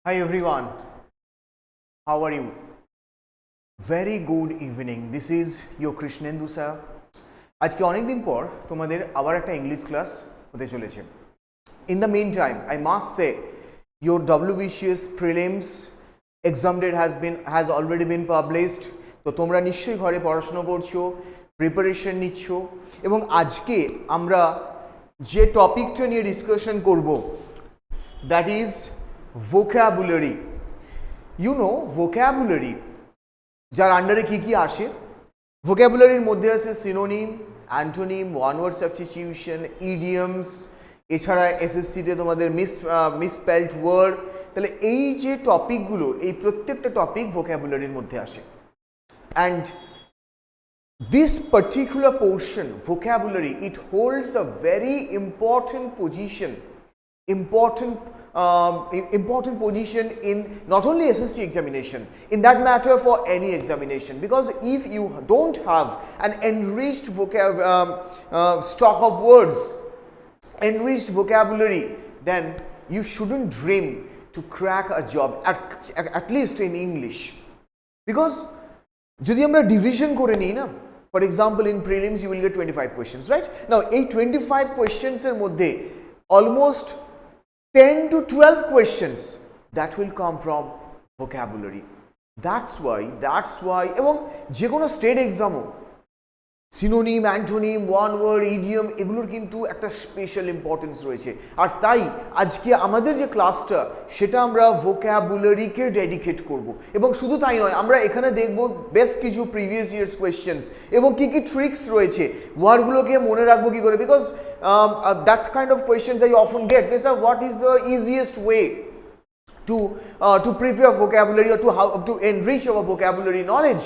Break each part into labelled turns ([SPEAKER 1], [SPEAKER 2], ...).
[SPEAKER 1] Hi everyone, how are you? Very good evening. This is your Krishnendu Sir. আজকে অনেক দিন পর তোমাদের আবার একটা ইংলিশ ক্লাস হতে চলেছে। In the meantime, I must say your WBCS prelims exam date has already been published. তো তোমরা নিশ্চয়ই ঘরে পড়াশোনা করছো, প্রিপারেশন নিচ্ছ এবং আজকে আমরা যে টপিকটা নিয়ে ডিসকাশন করব that is vocabulary. You know vocabulary যার আন্ডারে কি আসে? vocabularyর মধ্যে আছে synonym, antonym, one word substitution, idioms, এছাড়া SSC তে তোমাদের misspelled word। তাহলে এই যে টপিকগুলো, এই প্রত্যেকটা টপিক vocabularyর মধ্যে আসে। And this particular portion, vocabulary, it holds a very important position, important position in not only SSC examination, in that matter for any examination, because if you don't have an enriched stock of words, enriched vocabulary, then you shouldn't dream to crack a job at least in English, because যদি আমরা division করে নিই না, for example in prelims you will get 25 questions, right? Now এই 25 questions এর মধ্যে almost 10 to 12 questions that will come from vocabulary. That's why এবং যে কোনো স্টেট এক্সামও synonym, antonym, one word, idiom এগুলোর কিন্তু একটা স্পেশাল ইম্পর্টেন্স রয়েছে। আর তাই আজকে আমাদের যে ক্লাসটা সেটা আমরা ভোক্যাবুলারিকে ডেডিকেট করব। এবং শুধু তাই নয়, আমরা এখানে দেখব বেশ কিছু প্রিভিয়াস ইয়ার্স কোয়েশ্চেন্স এবং কি ট্রিক্স রয়েছে, ওয়ার্ডগুলোকে মনে রাখবো কি করে, because that kind of questions I often get, what is the easiest way to prepare vocabulary or to enrich our vocabulary knowledge.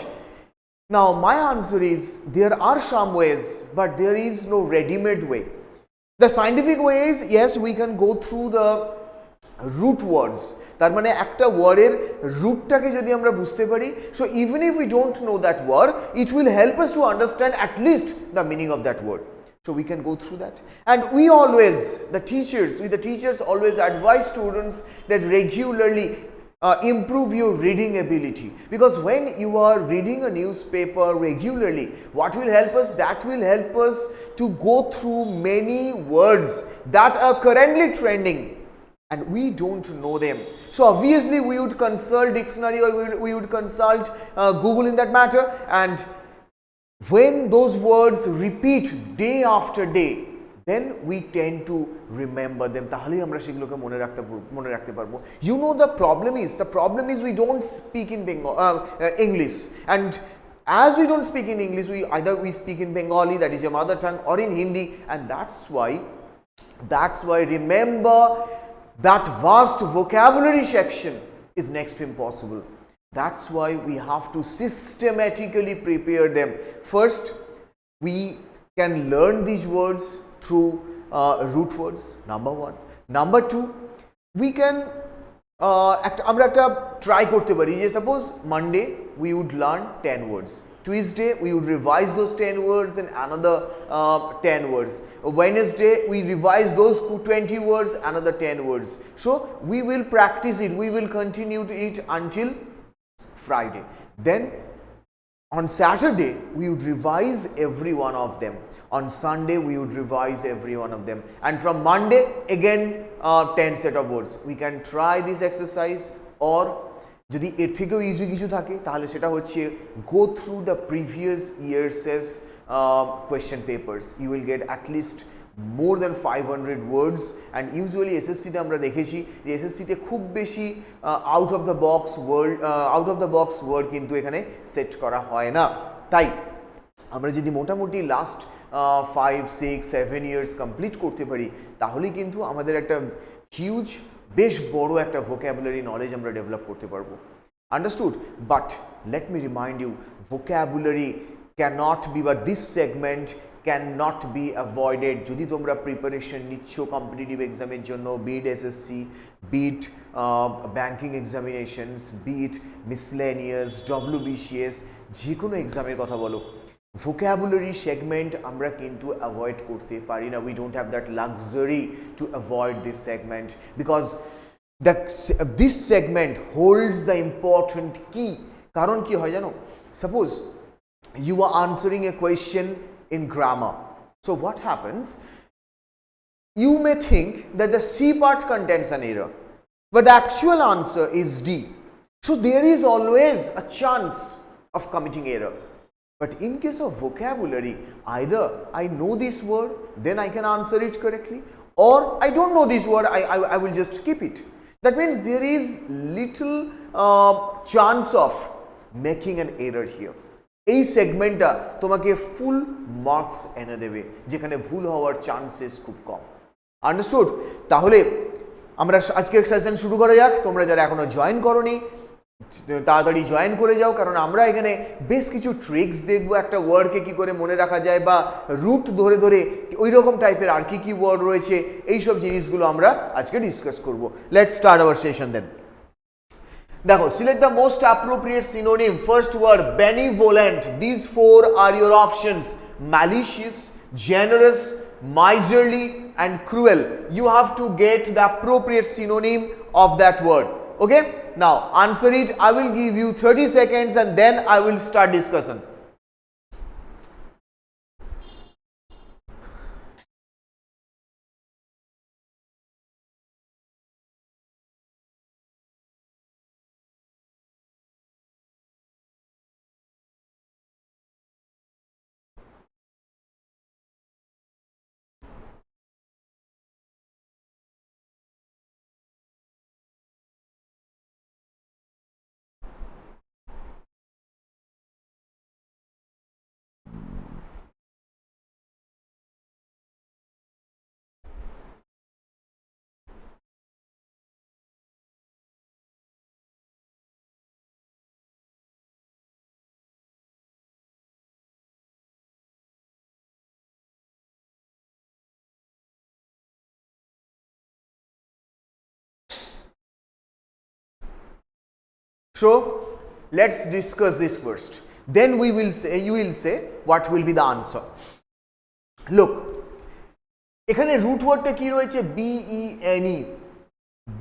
[SPEAKER 1] Now my answer is there are some ways, but there is no ready-made way. The scientific way is, yes, we can go through the root words. তার মানে একটা ওয়ার্ডের রুটটাকে যদি আমরা বুঝতে পারি, so even if we don't know that word, it will help us to understand at least the meaning of that word. So we can go through that. And we the teachers always advise students that regularly improve your reading ability, because when you are reading a newspaper regularly, what will help us? That will help us to go through many words that are currently trending and we don't know them. So obviously we would consult dictionary or we would consult Google in that matter, and when those words repeat day after day, then we tend to remember them. তাহলেই আমরা সেগুলোকে মনে রাখতে পারবো। You know the problem is we don't speak in English, and as we don't speak in English, we speak in Bengali, that is your mother tongue, or in Hindi, and that's why remember that vast vocabulary section is next to impossible. That's why we have to systematically prepare them. First, we can learn these words through root words, number one. Number two, we can আমরা একটা try করতে পারি যে suppose Monday we would learn 10 words, Tuesday we would revise those 10 words, then another 10 words, Wednesday we revise those 20 words, another 10 words. So we will practice it, we will continue to it until Friday. Then on Saturday we would revise every one of them, on Sunday we would revise every one of them, and from Monday again 10 set of words. We can try this exercise, or যদি এর থেকেও easy কিছু থাকে তাহলে সেটা হচ্ছে go through the previous years' question papers. You will get at least more than 500 words, and usually SSC তে আমরা দেখেছি যে SSC তে খুব বেশি out of the box word কিন্তু এখানে সেট করা হয় না। তাই আমরা যদি মোটামুটি লাস্ট 5, 6, 7 ইয়ার্স কমপ্লিট করতে পারি তাহলে কিন্তু আমাদের একটা হিউজ, বেশ বড় একটা vocabulary knowledge আমরা ডেভেলপ করতে পারবো। Understood? But let me remind you, vocabulary cannot be, but this segment cannot be avoided যদি তোমরা প্রিপারেশন নিচ্ছ কম্পিটিটিভ এক্সামের জন্য, be it SSC, be it banking examinations, be it miscellaneous, WBCS, যে কোনো এক্সামের কথা বলো, vocabulary segment আমরা কিন্তু অ্যাভয়েড করতে পারি না। We don't have that luxury to avoid this segment, because this segment holds the important key. কারণ কি হয় জানো, suppose you are answering a question in grammar. So what happens, you may think that the C part contains an error, but the actual answer is D. So there is always a chance of committing error. But in case of vocabulary, either I know this word, then I can answer it correctly, or I don't know this word, I will just skip it. That means there is little chance of making an error here. এই সেগমেন্টটা তোমাকে full marks এনে দেবে, যেখানে ভুল হওয়ার chances খুব কম। Understood? তাহলে আমরা আজকের সেশন শুরু করা যাক। তোমরা যারা এখনো জয়েন করোনি তাড়াতাড়ি জয়েন করে যাও, কারণ আমরা এখানে বেশ কিছু ট্রিক্স দেখব, একটা ওয়ার্ডকে কি করে মনে রাখা যায় বা রুট ধরে ধরে ওই রকম টাইপের আর কি কি ওয়ার্ড রয়েছে, এই সব জিনিসগুলো আমরা আজকে ডিসকাস করব। Let's start our session then. দেখো, select the most appropriate synonym. First word benevolent. This four are your options: malicious, generous, miserly and cruel. You have to get the appropriate synonym of that word. Okay, now answer it. I will give you 30 seconds and then I will start discussion. So let's discuss this first, then we will say, you will say what will be the answer. Look, এখানে root ওয়ার্ডটা কি রয়েছে? BENE,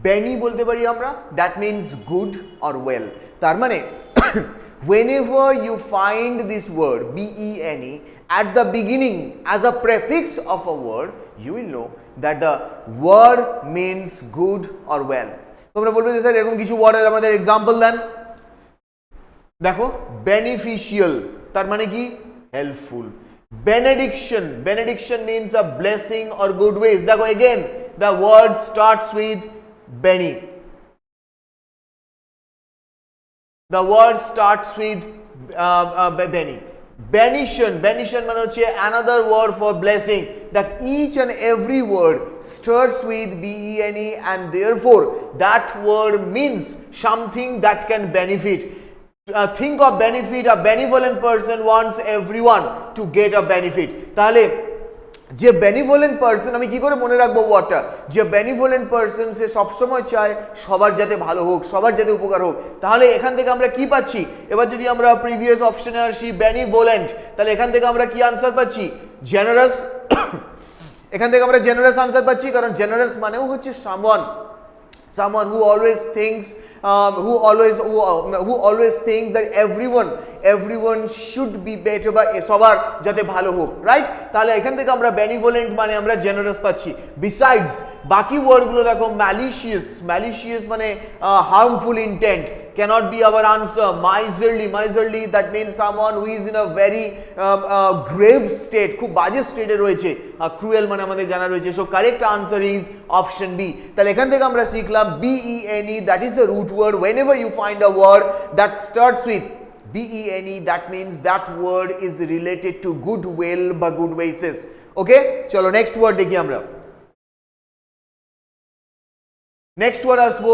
[SPEAKER 1] বেনি বলতে পারি আমরা, that means good or well. তার মানে whenever you find this word BENE at the beginning as a prefix of a word, you will know that the word means good or well. তোমরা বলবে যে sir এরকম কিছু ওয়ার্ডের আমাদের example দেন। দেখো, বেনিফিশিয়াল তার মানে কি? Helpful. Benediction, benediction means a blessing or good ways. দেখো, again the word starts with bene, the word starts with bene. Benediction, benediction মানে হচ্ছে another word for blessing, that each and every word starts with BENE and therefore that word means something that can benefit. Think of benefit, a benevolent person wants everyone to get a benefit. তাহলে যে benevolent person, আমি কি করে মনে রাখবো ওয়ার্ডটা? যে benevolent person সে সবসময় চায় সবার যাতে ভালো হোক, সবার যাতে উপকার হোক। তাহলে এখান থেকে আমরা কি পাচ্ছি? এবার যদি আমরা প্রিভিয়াস অপশনে আসি বেনিভোলেন্ট, তাহলে এখান থেকে আমরা কি আনসার পাচ্ছি? জেনারাস। এখান থেকে আমরা জেনারাস আনসার পাচ্ছি, কারণ জেনারাস মানেও হচ্ছে someone who always thinks who always thinks that everyone should be better, বা সবার যাতে ভালো হোক, রাইট? তাহলে এখান থেকে আমরা বেনিভোলেন্ট মানে আমরা জেনারাস পাচ্ছি। বিসাইডস বাকি ওয়ার্ডগুলো দেখো, ম্যালিশিয়াস, ম্যালিশিয়াস মানে harmful intent, cannot be our answer. Miserly, miserly that means someone who is in a very grave state, খুব বাজে স্টেটে রয়েছে। cruel মানে আমাদের জানা রয়েছে। So correct answer is option B. তাহলে এখান থেকে আমরা শিখলাম BENE, that is the root word. Whenever you find a word that starts with BENE, that means that word is related to goodwill বা good ways. ওকে, চলো next word দেখি আমরা। Next word আসবো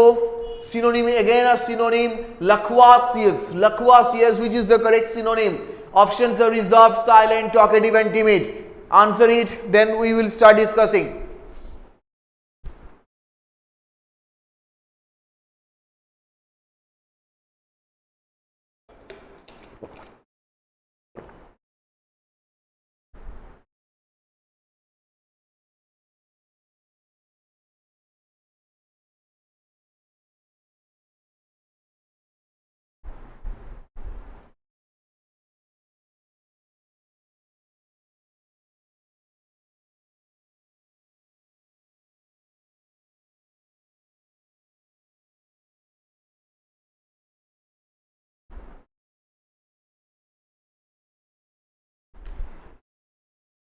[SPEAKER 1] synonym, again a synonym, loquacious. Loquacious, which is the correct synonym? Options are reserved, silent, talkative and timid. Answer it, then we will start discussing.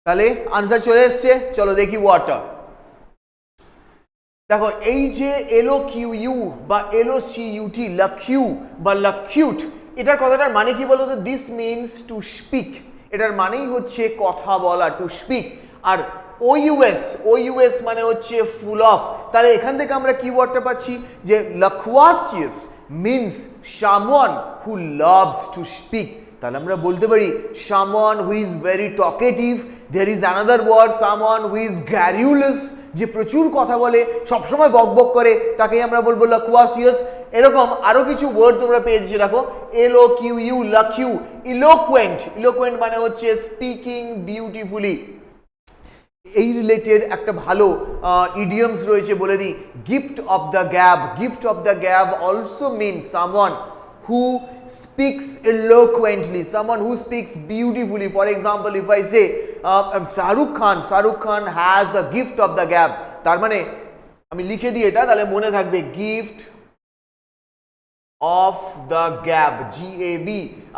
[SPEAKER 1] তাহলে answer চলে এসছে, চলো দেখি ওয়ার্ডটা। দেখো এই যে LOQU বা LOCUT, লাকিউ বা লাকিউট, এটার কথাটার মানে কি বলতো? দিস মিনস টু স্পিক, এটার মানেই হচ্ছে কথা বলা, টু স্পিক। আর OUS মানে হচ্ছে ফুল অফ। তাহলে এখান থেকে আমরা কি ওয়ার্ডটা পাচ্ছি যে loquacious means someone who loves to speak। তাহলে আমরা বলতে পারি someone who is very talkative। there is another word someone who is garrulous, যে প্রচুর কথা বলে, সবসময় বক বক করে, তাকেই আমরা বলবো loquacious। এরকম আরো কিছু ওয়ার্ড তোমরা পেয়েছি, দেখো LOQU, লাকিউ, ইলোকুয়েন্ট মানে হচ্ছে স্পিকিং বিউটিফুলি। এই রিলেটেড একটা ভালো ইডিয়মস রয়েছে, বলে দিই, gift of the gab also means someone who speaks eloquently, someone who speaks beautifully. For example, if I say Shahrukh Khan has a gift of the gab, তার মানে আমি লিখে দিই এটা, তাহলে মনে থাকবে gift of the gab, GAB,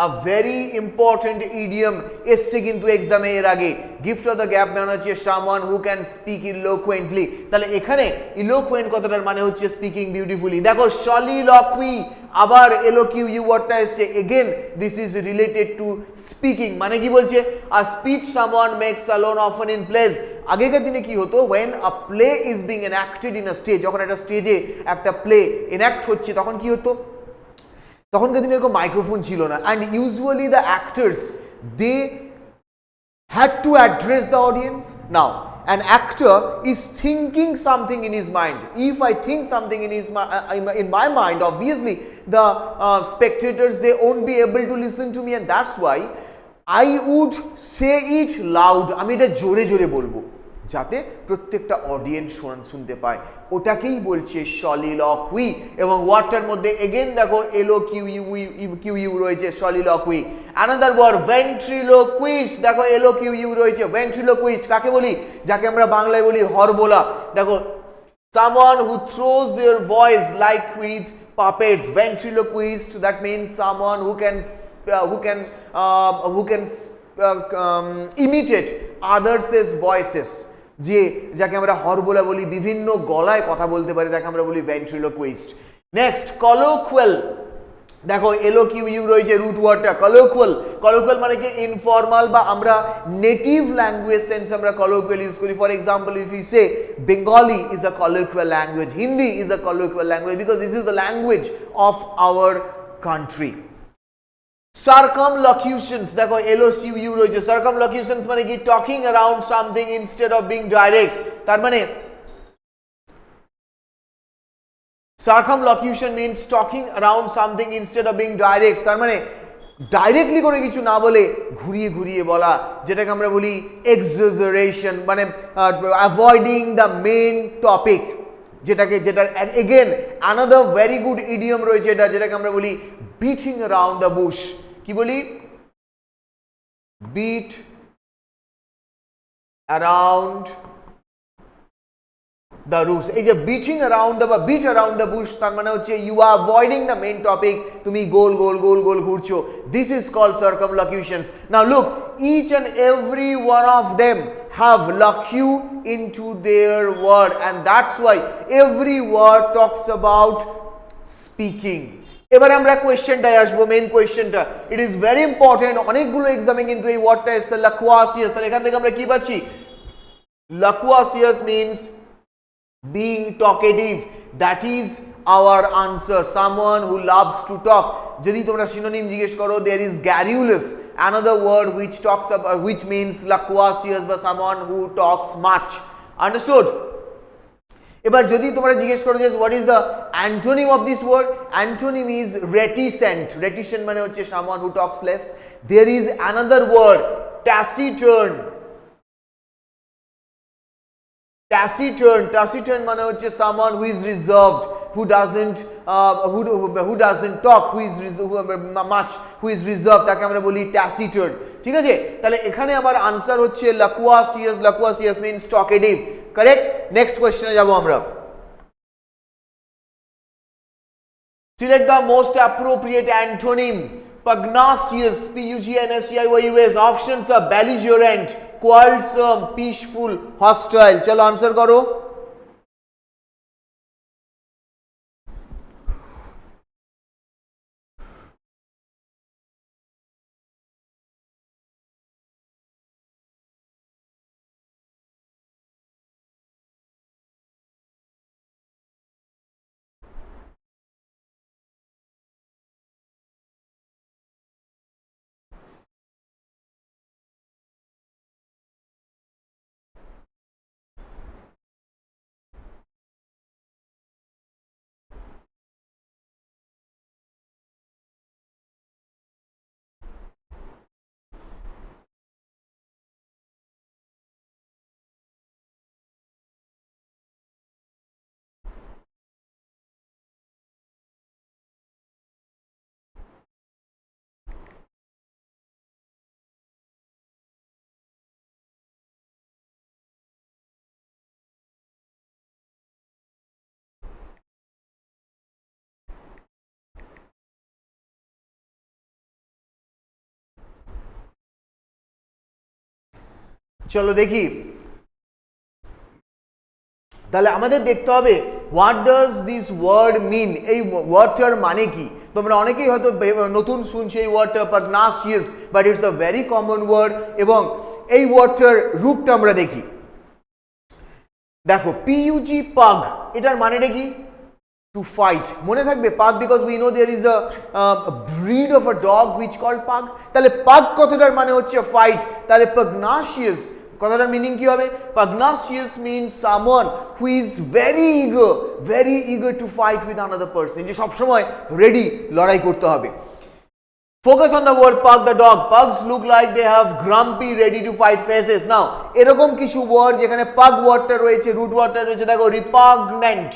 [SPEAKER 1] a very important idiom এসছে কিন্তু এক্সামে এর আগে। gift of the gab মানে হচ্ছে someone who can speak eloquently। তাহলে এখানে eloquent কথাটার মানে হচ্ছে স্পিকিং বিউটিফুলি। দেখো soliloquy, আবার LOQU ওয়ার্ডটা এসছে, again this is related to speaking. মানে কি বলছে? a speech someone makes alone often in plays। আগেকার দিনে কি হতো, when a play is being enacted in a stage, যখন একটা স্টেজে একটা প্লে এনাক্ট হচ্ছে, তখন কি হতো, তখনকার দিনে এরকম মাইক্রোফোন ছিল না, and usually the actors they had to address the audience. Now an actor is thinking something in his mind. If I think something in my mind, obviously the spectators, they won't be able to listen to me, and that's why I would say it loud। আমি এটা জোরে জোরে বলবো যাতে প্রত্যেকটা audience শুনতে পায়, ওটাকেই বলছে soliloquy। এবং ওয়ার্ডটার মধ্যে এগেন দেখো LOQU রয়েছে, soliloquy। another word ventriloquist, দেখো LOQU রয়েছে, ventriloquist কাকে বলি? যাকে আমরা বাংলায় বলি হরবোলা। দেখো someone who throws their voice like with puppets, ventriloquist, that means someone who can imitate others' voices, যাকে আমরা হরবোলা বলি, বিভিন্ন গলায় কথা বলতে পারে, তাকে আমরা বলি ventriloquist। নেক্সট colloquial, দেখো LOQU রয়েছে রুট ওয়ার্ডটা colloquial মানে কি ইনফর্মাল বা আমরা নেটিভ ল্যাঙ্গুয়েজ সেন্স আমরা colloquial ইউজ করি। For example, if you say Bengali is a colloquial language, Hindi is a colloquial language, because this is the language of our country। circumlocutions, দেখো LOCU রয়েছে, circumlocutions মানে কি talking around something instead of being direct। তার মানে circumlocution means talking around something instead of being direct। তার মানে directly করে কিছু না বলে ঘুরিয়ে ঘুরিয়ে বলা, যেটাকে আমরা বলি exaggeration, মানে avoiding the main topic, যেটা again another very good idiom রয়েছে এটা, যেটাকে আমরা বলি beating around the bush। কি বলি? beat around the bush। এই যে beating around the বা beat around the bush, তার মানে হচ্ছে you are avoiding the main topic, তুমি গোল গোল গোল গোল ঘুরছো। this is called circumlocutions। now look, each and every one of them have locu into their word, and that's why every word talks about speaking। এবার আমরা কোয়েশ্চেনটায় আসবো, main কোয়েশ্চেনটা, it is very important. অনেকগুলো এক্সামে কিন্তু এই ওয়ার্ডটা এসছে loquacious। তাহলে এখান থেকে আমরা কি পাচ্ছি? loquacious means being talkative, that is our answer, someone who loves to talk। যদি তোমরা সিনোনিম জিজ্ঞেস করো, there is garrulous, another word which talks about, which means loquacious বা someone who talks much। understood? এবার যদি তোমরা জিজ্ঞেস করো যে what is the antonym of this word, antonym is reticent মানে হচ্ছে someone who talks less। there is another word taciturn মানে হচ্ছে someone who is reserved, who doesn't talk, who is reserved, তাকে আমরা বলি taciturn। ঠিক আছে? তাহলে এখানে আবার আনসার হচ্ছে loquacious means talkative, correct. Next কোয়েশ্চনে যাব আমরা। Select the most appropriate antonym pugnacious, P-U-G-N-A-C-I-O-U-S. Options are belligerent, quarrelsome, peaceful, hostile. चलो आंसर करो. চলো দেখি তাহলে আমাদের দেখতে হবে what does this word mean, এই ওয়ার্ডটার মানে কি। তোমরা অনেকেই হয়তো নতুন শুনছো এই ওয়ার্ডটা pugnacious, but it's a very common word. এবং এই ওয়ার্ডটার রূপটা আমরা দেখি। দেখো পিইউজি পাগ, এটার মানেটা কি? To fight. মনে থাকবে pug, because we know there is a breed of a dog which called pug. তাহলে পাগ কথাটার মানে হচ্ছে ফাইট। তাহলে পাগনাসিয়াস কথাটার মিনিং কি হবে? Pugnacious means someone who is very eager to fight with another person, যে সবসময় রেডি লড়াই করতে হবে। Focus on the word pug the dog. Pugs look like they have grumpy ready to fight faces. Now এরকম কিছু word যেখানে পাগ ওয়ার্ডটা রয়েছে, রুট ওয়ার্ডটা রয়েছে। দেখো রিপাগন্যান্ট,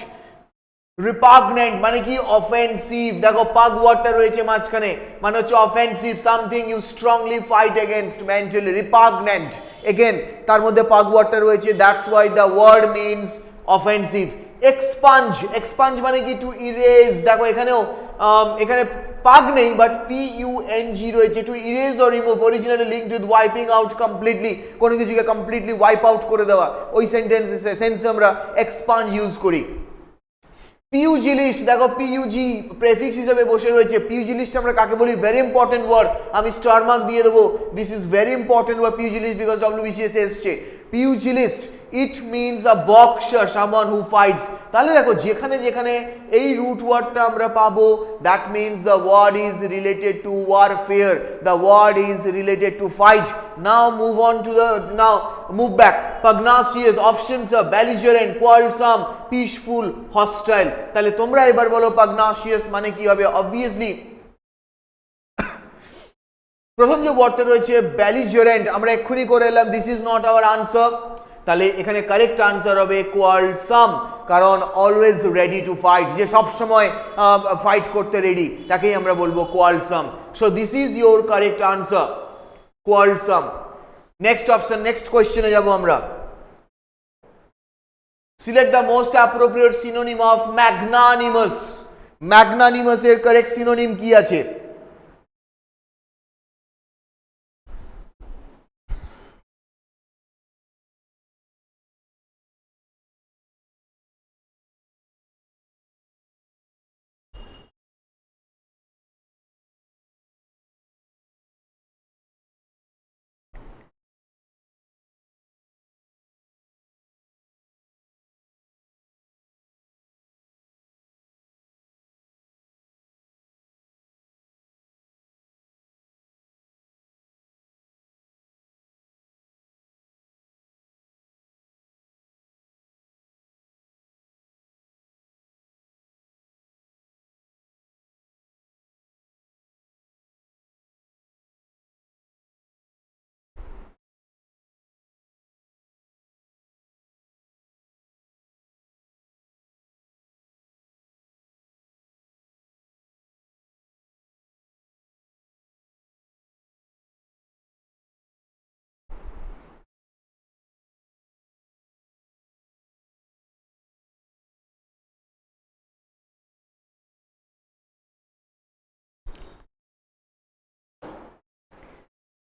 [SPEAKER 1] রিপাগন্যান্ট মানে কি? অফেন্সিভ। দেখো পাগ ওয়ার্ডটা রয়েছে মাঝখানে, মানে হচ্ছে offensive, something you strongly fight against mentally. Repugnant again তার মধ্যে পাগ ওয়ার্ডটা রয়েছে, that's why the word means offensive. Expunge, expunge মানে কি? To erase. দেখো এখানেও এখানে পাগ নেই, বাট পিইউএনজি রয়েছে। To erase or remove, originally linked with wiping out completely, কোনো কিছুকে কমপ্লিটলি ওয়াইপ আউট করে দেওয়া। ওই সেন্সে আমরা এক্সপাঞ্জ ইউজ করি। পিউজিলিস্ট, দেখো পিইউজি প্রেফিক্স হিসেবে বসে রয়েছে। পিউজিলিস্ট আমরা কাকে বলি? ভেরি ইম্পর্টেন্ট ওয়ার্ড, আমি স্টার মার্ক দিয়ে দেবো। This is very important word pugilist, because WBCS এসছে। Pugilist it means a boxer, someone who fights. তাহলে দেখো যেখানে যেখানে এই রুট ওয়ার্ডটা আমরা পাবো, that means the word is related to warfare, the word is related to fight. Now move on to the, now move back. Pugnacious, options are belligerent, quarrelsome, peaceful, hostile। তাহলে তোমরা এবার বলো পাগনাসিয়াস মানে কি হবে? অবভিয়াসলি প্রথম যে ওয়ার্ডটা রয়েছে belligerent, আমরা এক্ষুনি করে এলাম, this is not our answer. তাহলে এখানে কারেক্ট আনসার হবে quarrelsome, কারণ অলওয়েজ রেডি টু ফাইট, যে সব সময় ফাইট করতে রেডি, তাকেই আমরা বলবো quarrelsome। So this is your correct answer, quarrelsome। Next option, next কোয়েশ্চেনে যাব আমরা। Select the most appropriate synonym of magnanimous. Magnanimous এর কারেক্ট সিনোনিম কি আছে?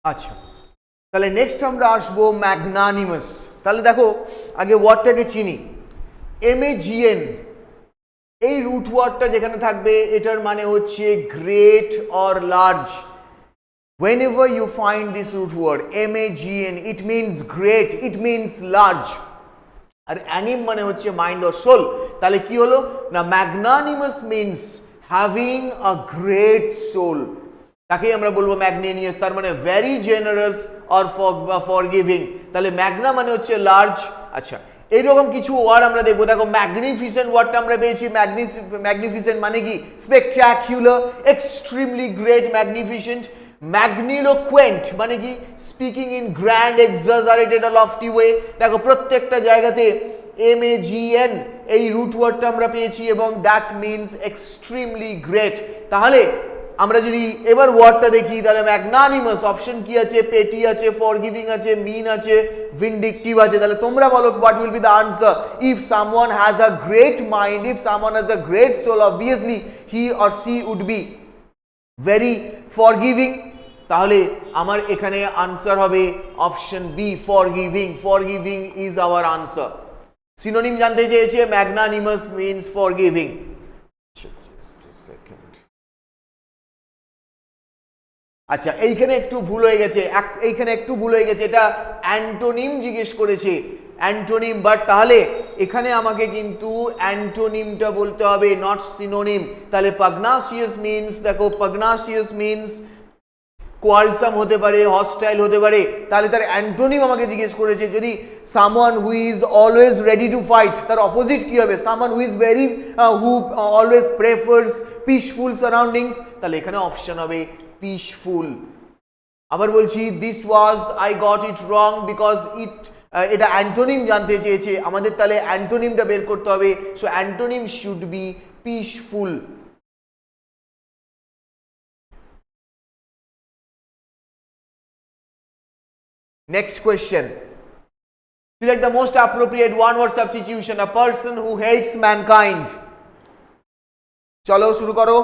[SPEAKER 1] আচ্ছা, তাহলে নেক্সট আমরা আসবো ম্যাগনানিমাস। তাহলে দেখো আগে ওয়ার্ডটাকে চিনি। MAGN এই রুট ওয়ার্ডটা যেখানে থাকবে এটার মানে হচ্ছে great or large. Whenever you find this root word MAGN, it means great, it means large. আর অ্যানিম মানে হচ্ছে মাইন্ড অর সোল। তাহলে কি হলো না, magnanimous means having a great soul, তাকেই আমরা বলবো ম্যাগনেনিয়াস। তার মানে ভেরি জেনারাস অর ফরগিভিং। তাহলে ম্যাগনা মানে হচ্ছে লার্জ। আচ্ছা, এইরকম কিছু ওয়ার্ড আমরা দেখবো। দেখো ম্যাগনিফিসেন্ট ওয়ার্ডটা আমরা পেয়েছি। ম্যাগনিফিসেন্ট মানে কি স্পেকট্যাকুলার, এক্সট্রিমলি গ্রেট, ম্যাগনিফিসেন্ট। ম্যাগনিলোকুয়েন্ট মানে কি speaking in grand, exaggerated, lofty way. দেখো প্রত্যেকটা জায়গাতে MAGN এই রুট ওয়ার্ডটা আমরা পেয়েছি এবং দ্যাট মিনস এক্সট্রিমলি গ্রেট। তাহলে আমরা যদি এবার ওয়ার্ডটা দেখি তাহলে ম্যাগনানিমাস অপশন কি আছে, পেটি আছে, ফরগিভিং আছে, মিন আছে, ভিন্ডিকটিভ আছে। তাহলে তোমরা বলো what will be the answer. If someone has a great mind, if someone has a great soul, obviously he or she would be very forgiving. তাহলে আমার এখানে আনসার হবে option B, forgiving. Forgiving is our answer. Synonym জানতে চেয়েছে, magnanimous means forgiving. আচ্ছা, এইখানে একটু ভুল হয়ে গেছে, এটা অ্যান্টোনিম জিজ্ঞেস করেছে, অ্যান্টোনিম। বাট তাহলে এখানে আমাকে কিন্তু অ্যান্টোনিমটা বলতে হবে, নট সিনোনিম। তাহলে পাগনাসিয়াস মিন্স, দেখো পাগনাসিয়াস মিন্স কোয়ালসাম হতে পারে, হস্টাইল হতে পারে। তাহলে তার অ্যান্টোনিম আমাকে জিজ্ঞেস করেছে। যদি someone who is always ready to fight, তার অপোজিট কি হবে? Someone who is very who always prefers peaceful surroundings. তাহলে এখানে অপশন হবে পিসফুল। আবার বলছি, this was I got it wrong because it, এটা অ্যান্টোনিম জানতে চেয়েছে আমাদের। তাহলে অ্যান্টোনিমটা বের করতে হবে। So antonym should be peaceful. Next question. Select the most appropriate one-word substitution. A person who hates mankind. চলো শুরু করো।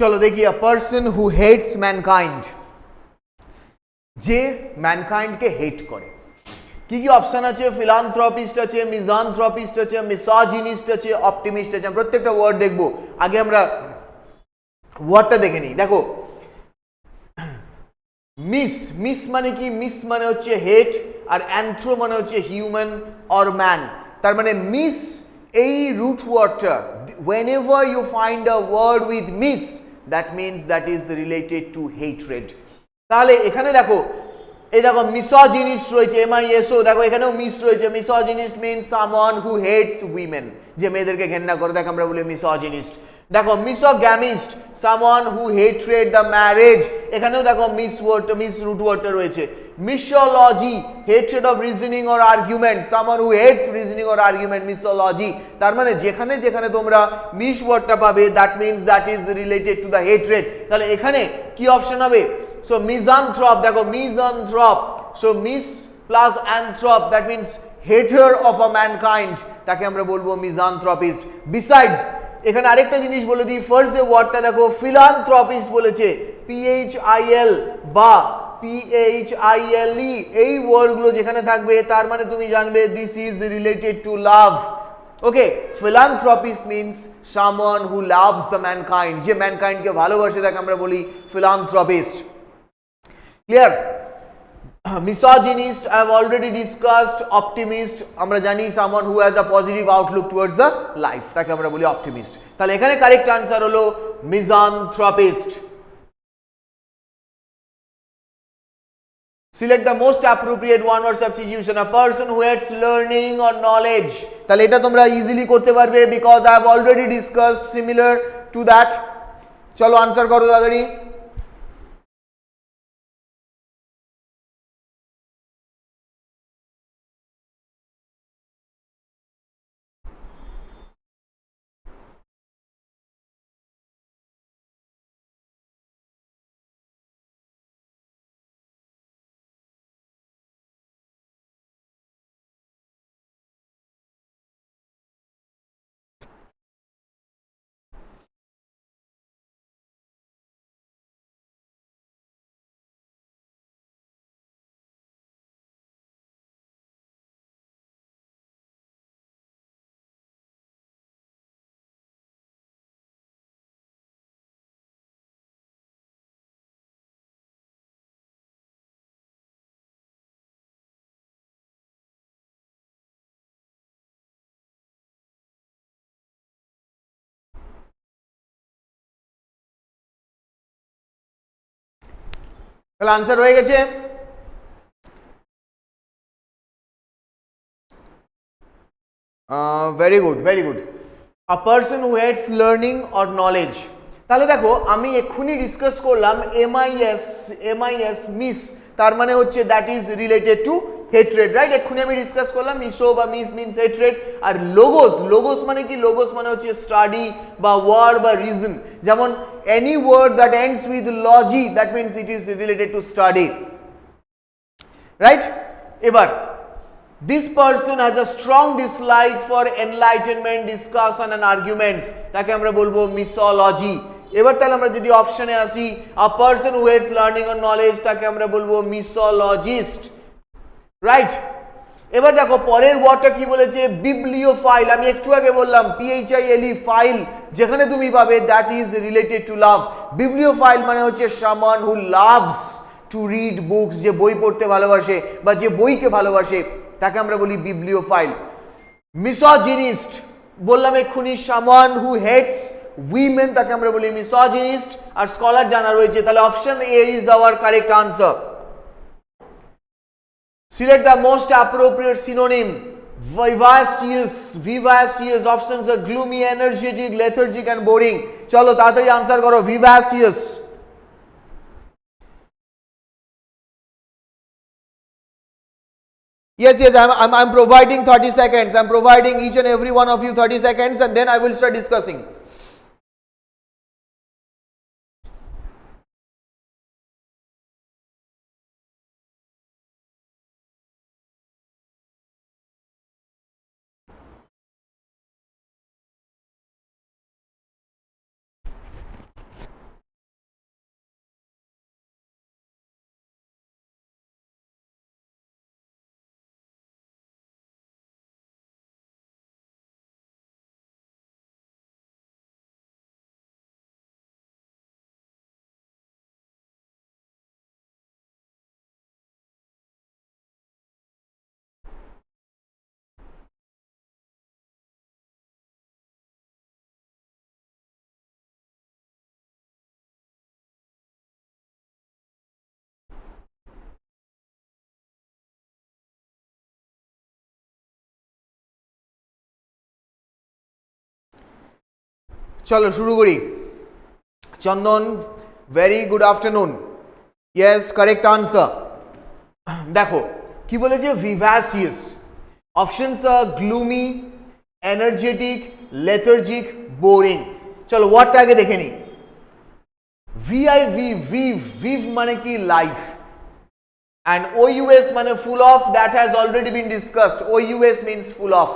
[SPEAKER 1] চলো দেখি, a person who hates mankind, যে ম্যানকাইন্ডকে হেট করে। কি কি অপশন আছে? ফিলান্থ্রপিস্ট আছে, মিজানথ্রপিস্ট আছে, মিসোজিনিস্ট আছে, অপটিমিস্ট আছে। প্রত্যেকটা ওয়ার্ড দেখবো। আগে আমরা ওয়ার্ডটা দেখে নিই। দেখো মিস মানে কি? মিস মানে হচ্ছে হেট, আর অ্যান্থ্রো মানে হচ্ছে হিউম্যান অর ম্যান। তার মানে মিস এই রুট ওয়ার্ডটা, whenever you find a word with miss, that means that is related to hatred. তাহলে এখানে দেখো, এই দেখো মিসোজিনিস্ট রয়েছে, MISO। দেখো এখানেও মিস রয়েছে। Misogynist means someone who hates women, যে মেয়েদেরকে ঘেন্না করে, তাকে আমরা বলি মিসোজিনিস্ট। দেখো misogamist, someone who hatred the marriage. এখানেও দেখো মিস রুট ওয়ার্ডটা রয়েছে। Misology, hatred of reasoning or argument, someone who hates reasoning or argument, misology. তার মানে যেখানে যেখানে তোমরা মিস ওয়ার্ডটা পাবে, that means that is related to the hatred. তাহলে এখানে কি অপশন হবে? সো মিজানথ্রপ, দেখো misanthrope, so miss plus anthrop, that means hater of a mankind, তাকে আমরা বলবো মিজানথ্রপিস্ট। বিসাইডস, এখানে আরেকটা জিনিস বলে দিই। ফার্স্ট যে ওয়ার্ডটা দেখো ফিলান্থ্রপিস্ট বলেছে, PHIL বা PHILE, এই ওয়ার্ডগুলো যেখানে থাকবে তার মানে তুমি জানবে this is related two love. Okay, philanthropist means someone who loves the mankind, যে ম্যানকাইন্ডকে ভালোবাসে তাকে আমরা বলি philanthropist। Clear? Misogynist I have already discussed. Optimist আমরা জানি someone who has a positive outlook towards the life, তাকে আমরা বলি optimist. তাহলে এখানে কারেক্ট আনসার হলো misanthropist. Select the most appropriate one word substitution. A person who hates learning or knowledge. তাহলে এটা তোমরা ইজিলি করতে পারবে because I have already discussed similar to that. চলো আনসার করো তাড়াতাড়ি. তাহলে আনসার হয়ে গেছে. Very good, very good. A person who hates learning or knowledge. তাহলে দেখো আমি এক্ষুনি ডিসকাস করলাম এমআইএস মিস, তার মানে হচ্ছে that is related two hatred, right? এক্ষুনি আমি ডিসকাস করলাম মিসো বা মিস মিনস হেট্রেড. আর লোগোস মানে কি? লোগোস মানে হচ্ছে স্টাডি বা ওয়ার্ড বা রিজন. যেমন any word that ends with logy, that means it is related to study, right? এবার this person has a strong dislike for enlightenment, discussion and arguments, তাকে আমরা বলবো misology. এবার তাহলে আমরা যদি অপশনে আসি, a person who hates learning or knowledge, তাকে আমরা বলবো misologist, রাইট? এবার দেখো পরের ওয়ার্ডটা কি বলেছে, বিবলিওফাইল। আমি একটু আগে বললাম PHILE ফাইল যেখানে তুমি পাবে দ্যাট ইজ রিলেটেড টু লাভ। বিবলিওফাইল মানে হচ্ছে someone who loves to read books, যে বই পড়তে ভালোবাসে বা যে বইকে ভালোবাসে তাকে আমরা বলি বিবলিওফাইল। মিসোজিনিস্ট বললাম এক্ষুনি, সামওয়ান হু হেটস উইমেন তাকে আমরা বলি মিসোজিনিস্ট। আর স্কলার জানা রয়েছে, তাহলে option A is our correct answer. Select the most appropriate synonym. Vivacious. Options are gloomy, energetic, lethargic and boring. চলো তাড়াতাড়ি আনসার করো। vivacious. Yes, I'm providing 30 seconds. I'm providing each and every one of you 30 seconds and then I will start discussing. চলো শুরু করি। Chandan, very good afternoon. Yes, correct answer. দেখো কি বলেছে, vivacious. Options are gloomy, energetic, lethargic, boring. চলো ওয়ার্ডটা আগে দেখে নিই। ভিভ মানে কি লাইফ, and OUS মানে full of, that has already been discussed. OUS means full of.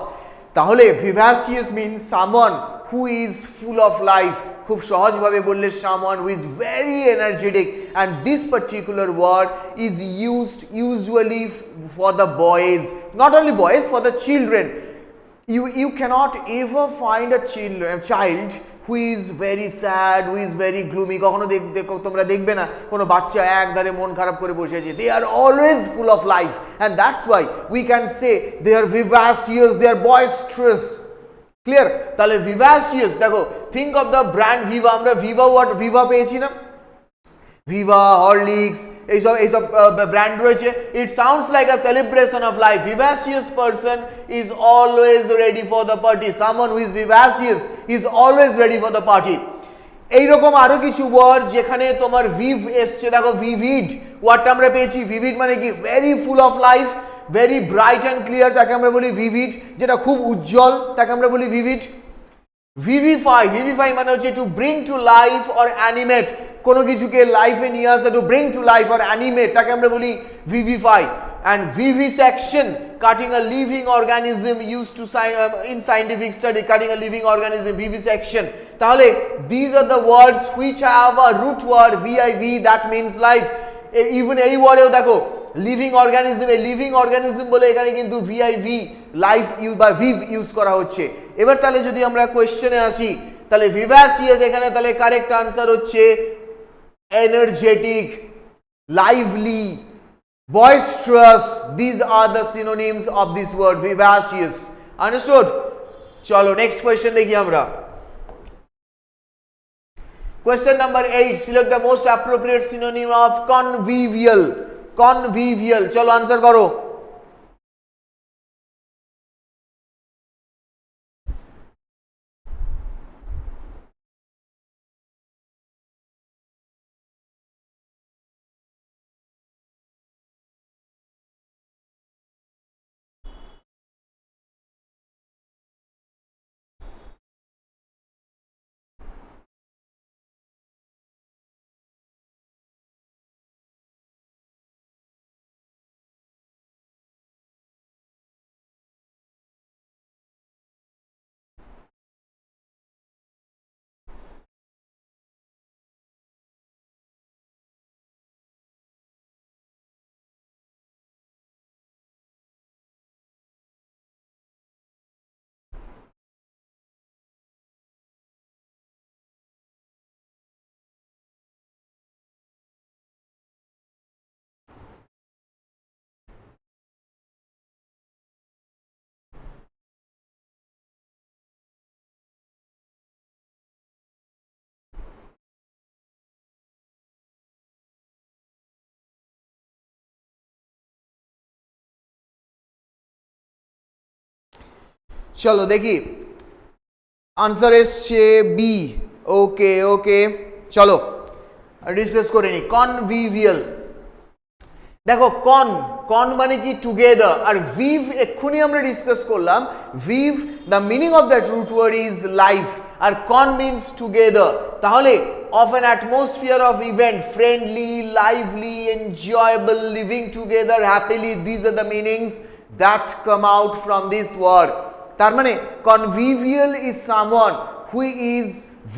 [SPEAKER 1] তাহলে vivacious means someone who is full of life. খুব সহজ ভাবে বললে someone who is very energetic, and this particular word is used usually for the boys, not only boys, for the children. You cannot ever find a child who is very sad, who is very gloomy. কখনো তোমরা দেখবে না কোনো বাচ্চা একধারে মন খারাপ করে বসে আছে, they are always full of life, and that's why we can say they are vivacious, they are boisterous. Clear? তাহলে vivacious, দেখো think of the brand Viva, আমরা Viva পেয়েছি না, Viva, Horlicks, এইসব ব্র্যান্ড রয়েছে. It sounds like a celebration of life. Vivacious person is always ready for the party. Someone who is vivacious is always ready for the party. এইরকম আরো কিছু word যেখানে তোমার viv এসছে, দেখো vivid ওয়ার্ডটা আমরা পেয়েছি. vivid মানে কি very full of life, very bright and clear, তাকে আমরা বলি vivid. যেটা খুব উজ্জ্বল তাকে আমরা বলি vivid. vivify মানে হচ্ছে to bring to life or animate, কোনো কিছুকে লাইফে নিয়ে আসা, to bring to life or animate, তাকে আমরা বলি vivify. And vivisection, cutting a living organism, used to in scientific study, cutting a living organism, vivisection. তাহলে these are the words which have a root word viv, that means life. Even এই ওয়ার্ডেও দেখো living organism, এই living organism বলে এখানে কিন্তু viv life বা viv use করা হচ্ছে. এবার তাহলে যদি আমরা কোশ্চেনে আসি, তাহলে vivacious এখানে তাহলে কারেক্ট আনসার হচ্ছে energetic, lively, boisterous. These are the synonyms of this word vivacious. Understood? চলো নেক্সট কোয়েশ্চেন দেখি আমরা. Question number 8, select the most appropriate synonym of convivial. Convivial, চলো আনসার করো. চলো দেখি আনসার এসছে বি. ওকে চলো ডিসকাস করে নি. কনভিভিয়াল, দেখো কন মানে কি টুগেদার, আর ভিভ এক্ষুনি আমরা ডিসকাস করলাম. Viv the meaning of that root word is life, আর কন মিনস টুগেদার. তাহলে of an atmosphere of event, friendly, lively, enjoyable, living together happily, these are the meanings that come out from this word. তার মানে convivial is someone who is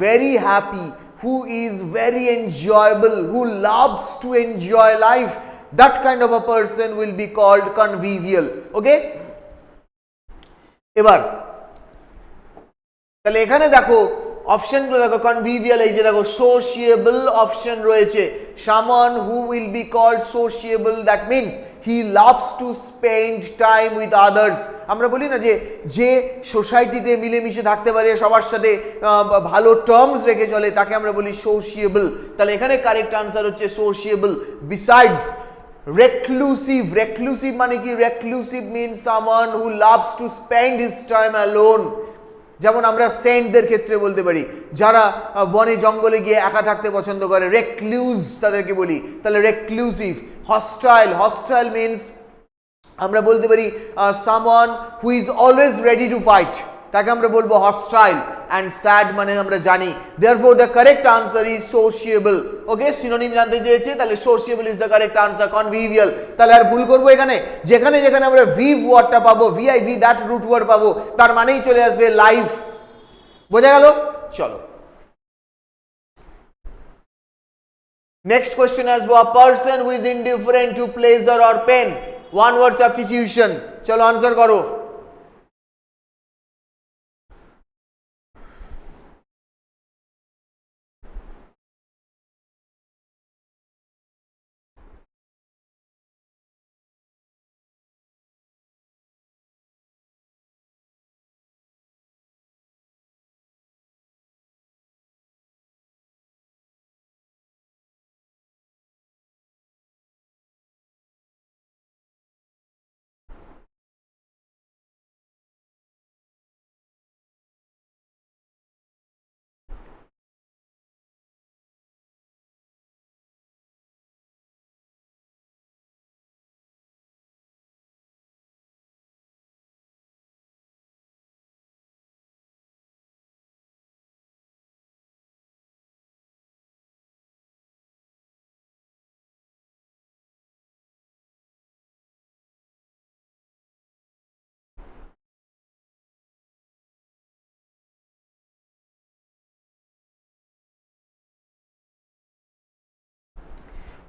[SPEAKER 1] very happy, who is very enjoyable, who loves to enjoy life. That kind of a person will be called convivial. Okay? এবার তাহলে এখানে দেখো অপশনগুলো দেখো, কনভিভিয়াল এই যে দেখো সোশিয়েবল অপশন রয়েছে. Someone who will be called sociable, that means he loves to spend time with others. আমরা বলি না যে সোসাইটিতে মিলেমিশে থাকতে পারে, সবার সাথে ভালো টার্মস রেখে চলে, তাকে আমরা বলি সোশিয়েবল. তাহলে এখানে কারেক্ট আনসার হচ্ছে সোশিয়েবল. বিসাইডস reclusive মানে কি? reclusive means someone who loves to spend his time alone. যেমন আমরা সেন্টদের ক্ষেত্রে বলতে পারি, যারা বনে জঙ্গলে গিয়ে একা থাকতে পছন্দ করে, রেক্লুজ তাদেরকে বলি. তাহলে রেক্লুসিভ. হস্টাইল মিনস আমরা বলতে পারি someone who is always ready to fight, তাকে আমরা বলবো হস্টাইল. অ্যান্ড স্যাড মানে আমরা জানি. Therefore the correct answer is sociable. Okay, synonym জানতে চেয়েছে, তাহলে sociable is the correct answer. Convivial, তাহলে আর ভুল করবো এখানে, যেখানে আমরা ভিভ ওয়ার্ডটা পাবো, ভিআইভি দ্যাট রুট ওয়ার্ড পাবো, তার মানেই চলে আসবে লাইফ. বোঝা গেল? চলো নেক্সট কোয়েশ্চেন আসবো. A person who is indifferent to pleasure or pain, one word substitution. চলো আনসার করো.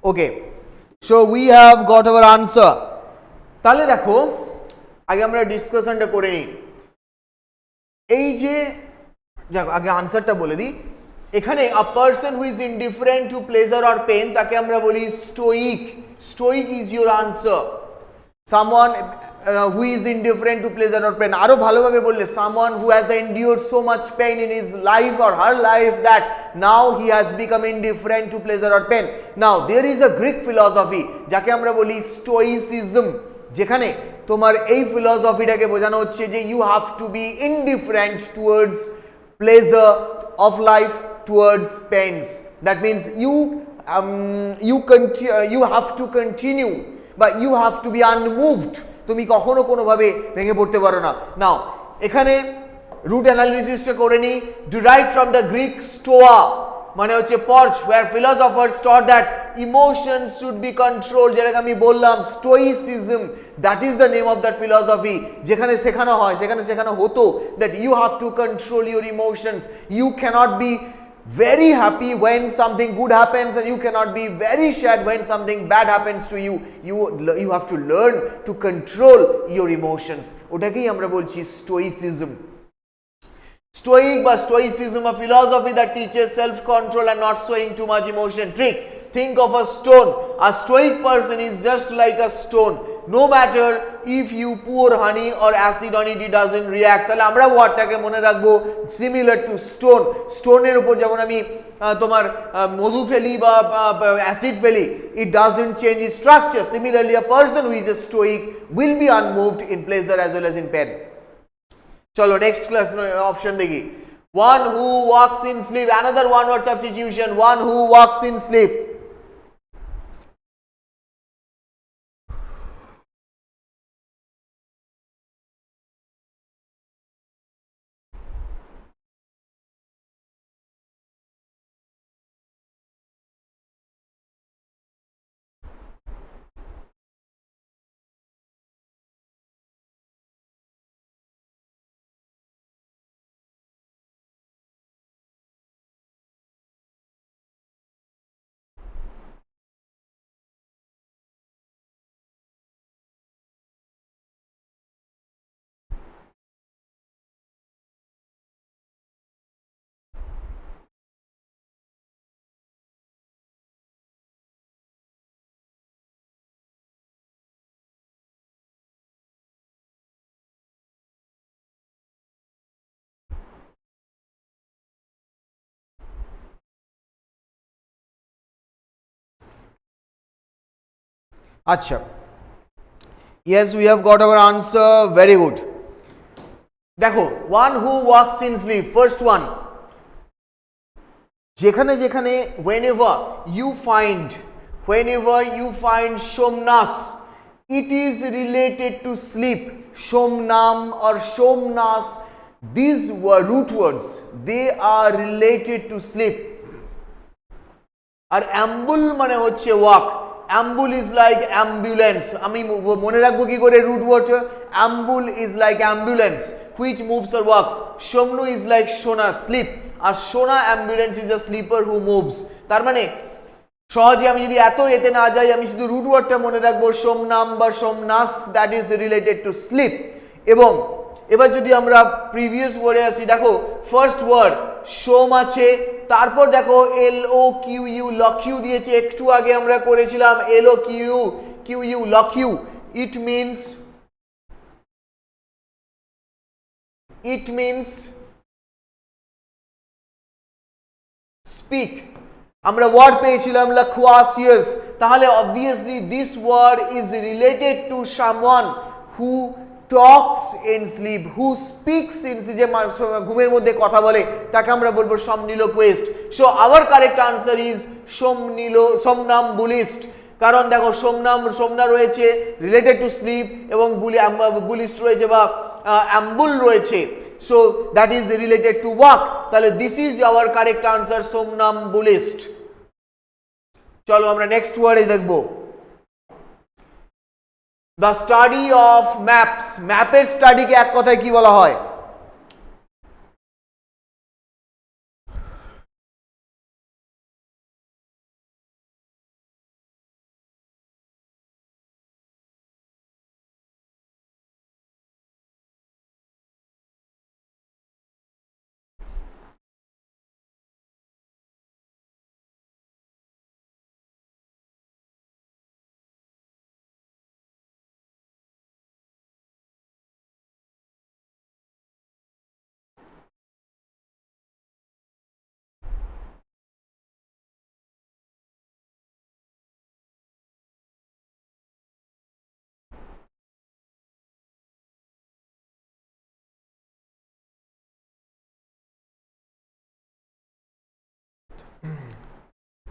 [SPEAKER 1] Okay, so we have got our answer. তাহলে দেখো আগে আমরা ডিসকাশনটা করে নিই। এই যে যাক আগে আনসারটা বলে দিই। এখানে a person who is indifferent to pleasure or pain তাকে আমরা বলি stoic. Stoic is your answer. Someone who is indifferent to pleasure or pain, আরো ভালোভাবে বললে someone who has endured so much pain in his life or her life that now he has become indifferent to pleasure or pain. Now there is a Greek philosophy যাকে আমরা বলি stoicism, যেখানে তোমার এই ফিলসফিটাকে বোঝানো হচ্ছে যে you have to be indifferent towards pleasure of life, towards pains. That means you have to continue, but you have to be unmoved. তুমি কখনো কোনোভাবে ভেঙে পড়তে পারো না। নাও এখানে রুট অ্যানালিসিসটা করে নি। derived from the Greek stoa মানে হচ্ছে পর্চ, where philosophers taught that emotions should be controlled, যেটাকে আমি বললাম stoicism, that is the name of that philosophy, যেখানে শেখানো হয়, সেখানে শেখানো হতো that you have to control your emotions. You cannot be very happy when something good happens and you cannot be very sad when something bad happens to you. You have to learn to control your emotions. ওটাকেই আমরা বলছি stoicism. Stoic বা stoicism, a philosophy that teaches self-control and not showing too much emotion. Trick, think of a stone. A stoic person is just like a stone. No matter if you pour honey or acid on it, it doesn't react. তাহলে আমরা ওয়ার্ডটাকে মনে রাখবো similar to stone. স্টোনের উপর যেমন আমি তোমার মধু ফেলি বা অ্যাসিড ফেলি, it doesn't change its structure. Similarly, a person who is a stoic will be unmoved in pleasure as well as in pain. চলো নেক্সট ক্লাস অপশন দেখি। one who walks in sleep, another one word substitution, one who walks in sleep. আচ্ছা, yes, we have got our answer. Very good. দেখো one who walks in sleep, first one, যেখানে যেখানে whenever you find somnas, it is related to sleep. Somnam or somnas, these were root words, they are related to sleep. R ambul মানে হচ্ছে walk. Ambul is like ambulance. আমি মনে রাখবো কি করে root word? Ambul is like ambulance which moves or works. Somnu is like sona, sleep. আর sona ambulance is a sleeper who moves. তার মানে সহজে আমি যদি এত এতে না যাই, আমি শুধু রুট ওয়ার্ডটা মনে রাখবো সোমনাম বা somnus, that is related to sleep. এবং এবার যদি আমরা প্রিভিয়াস ওয়ার্ডে আসি, দেখো ফার্স্ট ওয়ার্ড সোম আছে, তারপর দেখো LOQU লকিউ দিয়েছে, একটু আগে আমরা করেছিলাম LOQU loqu. It means speak. আমরা ওয়ার্ড পেয়েছিলাম লাকুয়াসিয়াস। তাহলে obviously this word is related to someone who talks in sleep, who speaks in sleep, যে ঘুমের মধ্যে কথা বলে, তাকে আমরা বলবো somniloquist. So our correct answer is somnambulist. কারণ দেখো সোমনা রয়েছে রিলেটেড টু স্লিপ এবং বুলিস্ট রয়েছে বা অ্যাম্বুল রয়েছে, so that is related to walk. তাহলে this is our correct answer, somnambulist. চলো আমরা নেক্সট ওয়ার্ডে দেখবো। The study of maps. ম্যাপের স্টাডিকে এক কথায় কি বলা হয়?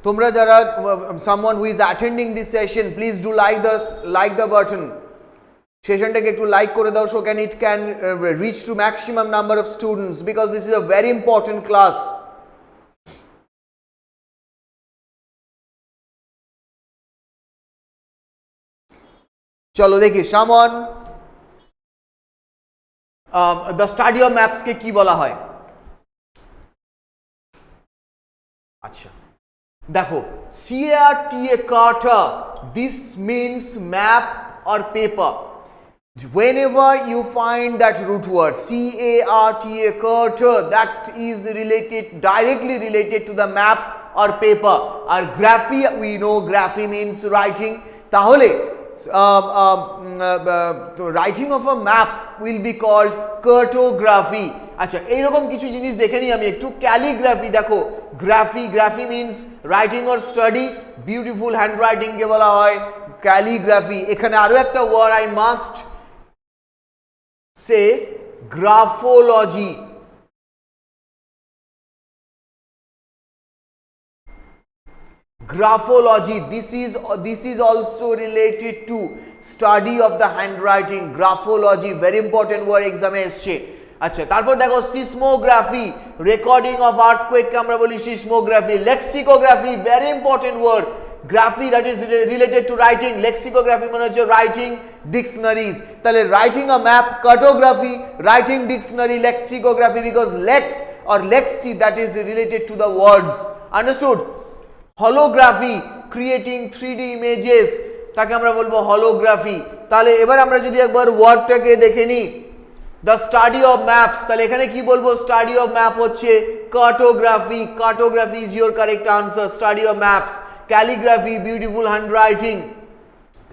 [SPEAKER 1] তোমরা যারা someone who is attending this session, please do like the button. সেশনটাকে একটু লাইক করে দাও, so it can reach to maximum number of students, because this is a very important class. চলো দেখি, someone the study of maps কে কি বলা হয়? আচ্ছা দেখো, CARTA, this means map or paper. Whenever you find that root word CARTA, that is directly related to the map or paper. Or graphy, we know graphy means writing. তাহলে writing of a map will be called cartography. আচ্ছা এইরকম কিছু জিনিস দেখে নিই আমি একটু। Calligraphy, দেখো graphy means writing or study, beautiful handwriting কে বলা হয় ক্যালিগ্রাফি। এখানে আরো একটা word I must say, graphology. Graphology, this is also related to study of the handwriting. Graphology, very important word exam এ এসছে। আচ্ছা তারপর দেখো সিসমোগ্রাফি, রেকর্ডিং অফ আর্থকোয়েক কে আমরা বলি seismography. Lexicography, very important word. Graphy, that is related to writing. Lexicography মানে হচ্ছে রাইটিং ডিকশনারিজ। তাহলে writing a map cartography, writing dictionary lexicography, because lex or lexi, that is related to the words. Understood? Holography, creating 3D images, তাকে আমরা বলবো holography. তাহলে এবার আমরা যদি একবার ওয়ার্ডটাকে দেখে নিই, দ্য স্টাডি অফ ম্যাপস, তাহলে এখানে কি বলবো? স্টাডি অফ ম্যাপ হচ্ছে cartography. Cartography is your correct answer, study of maps. Calligraphy, beautiful handwriting.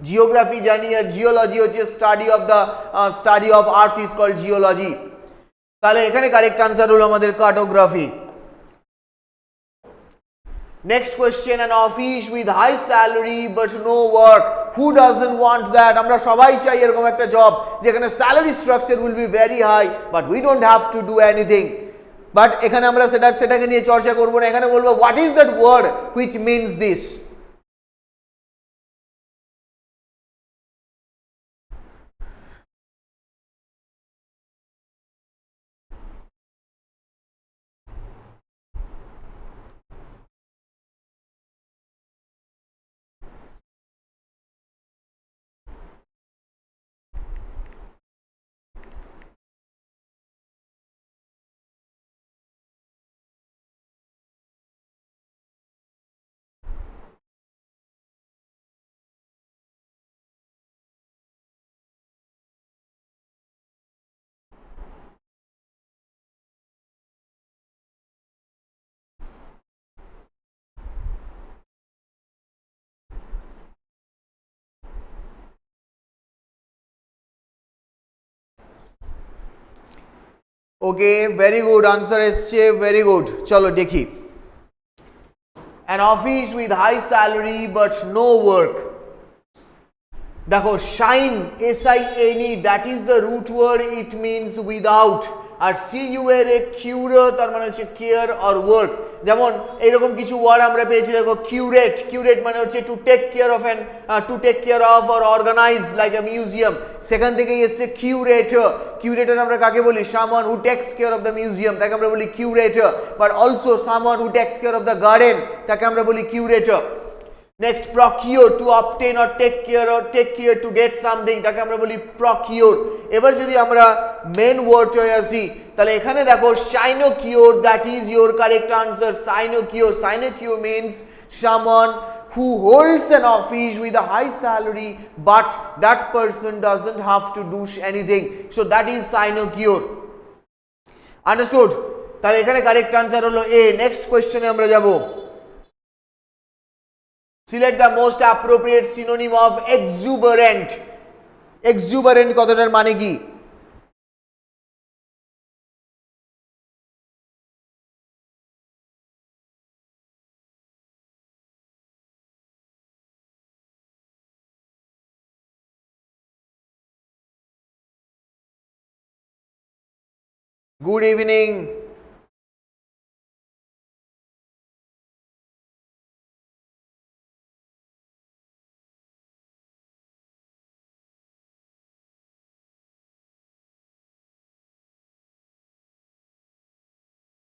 [SPEAKER 1] Geography জানি, আর জিওলজি হচ্ছে study of earth is called geology. তাহলে এখানে কারেক্ট আনসার হলো আমাদের cartography. Next question, an office with high salary but no work. Who doesn't want that? আমরা সবাই চাই এরকম একটা জব যেখানে salary structure will be very high, but we don't have to do anything. But এখানে আমরা সেটাকে নিয়ে চর্চা করবো না। এখানে বলবো what is that word which means this. Okay, very good answer এসছে, ভেরি গুড। চলো দেখি, an office with high salary but no work. দেখো sine, SINE, that is the root word, it means without। আর CURE তার মানে হচ্ছে care or work. যেমন এইরকম কিছু ওয়ার্ড আমরা পেয়েছি, দেখো কিউরেট মানে হচ্ছে to take care of or organize like a museum. সেখান থেকেই এসছে কিউরেটর আমরা কাকে বলি? Someone who takes care of the museum, তাকে আমরা বলি curator. But also someone who takes care of the garden, তাকে আমরা বলি curator. Next procure, to obtain or take care to get something, তাকে আমরা বলি প্রকিওর। এবার যদি আমরা মেন ওয়ার্ডটায় আসি, তাহলে এখানে দেখো sinecure, that is your correct answer. Sinecure means someone who holds an office with a high salary but that person doesn't have to do anything, so that is sinecure. Understood? তাহলে এখানে correct answer হলো এ। Next কোশ্চেনে আমরা যাব। Select the most appropriate synonym of exuberant. Exuberant কথাটার মানে কি? Good evening.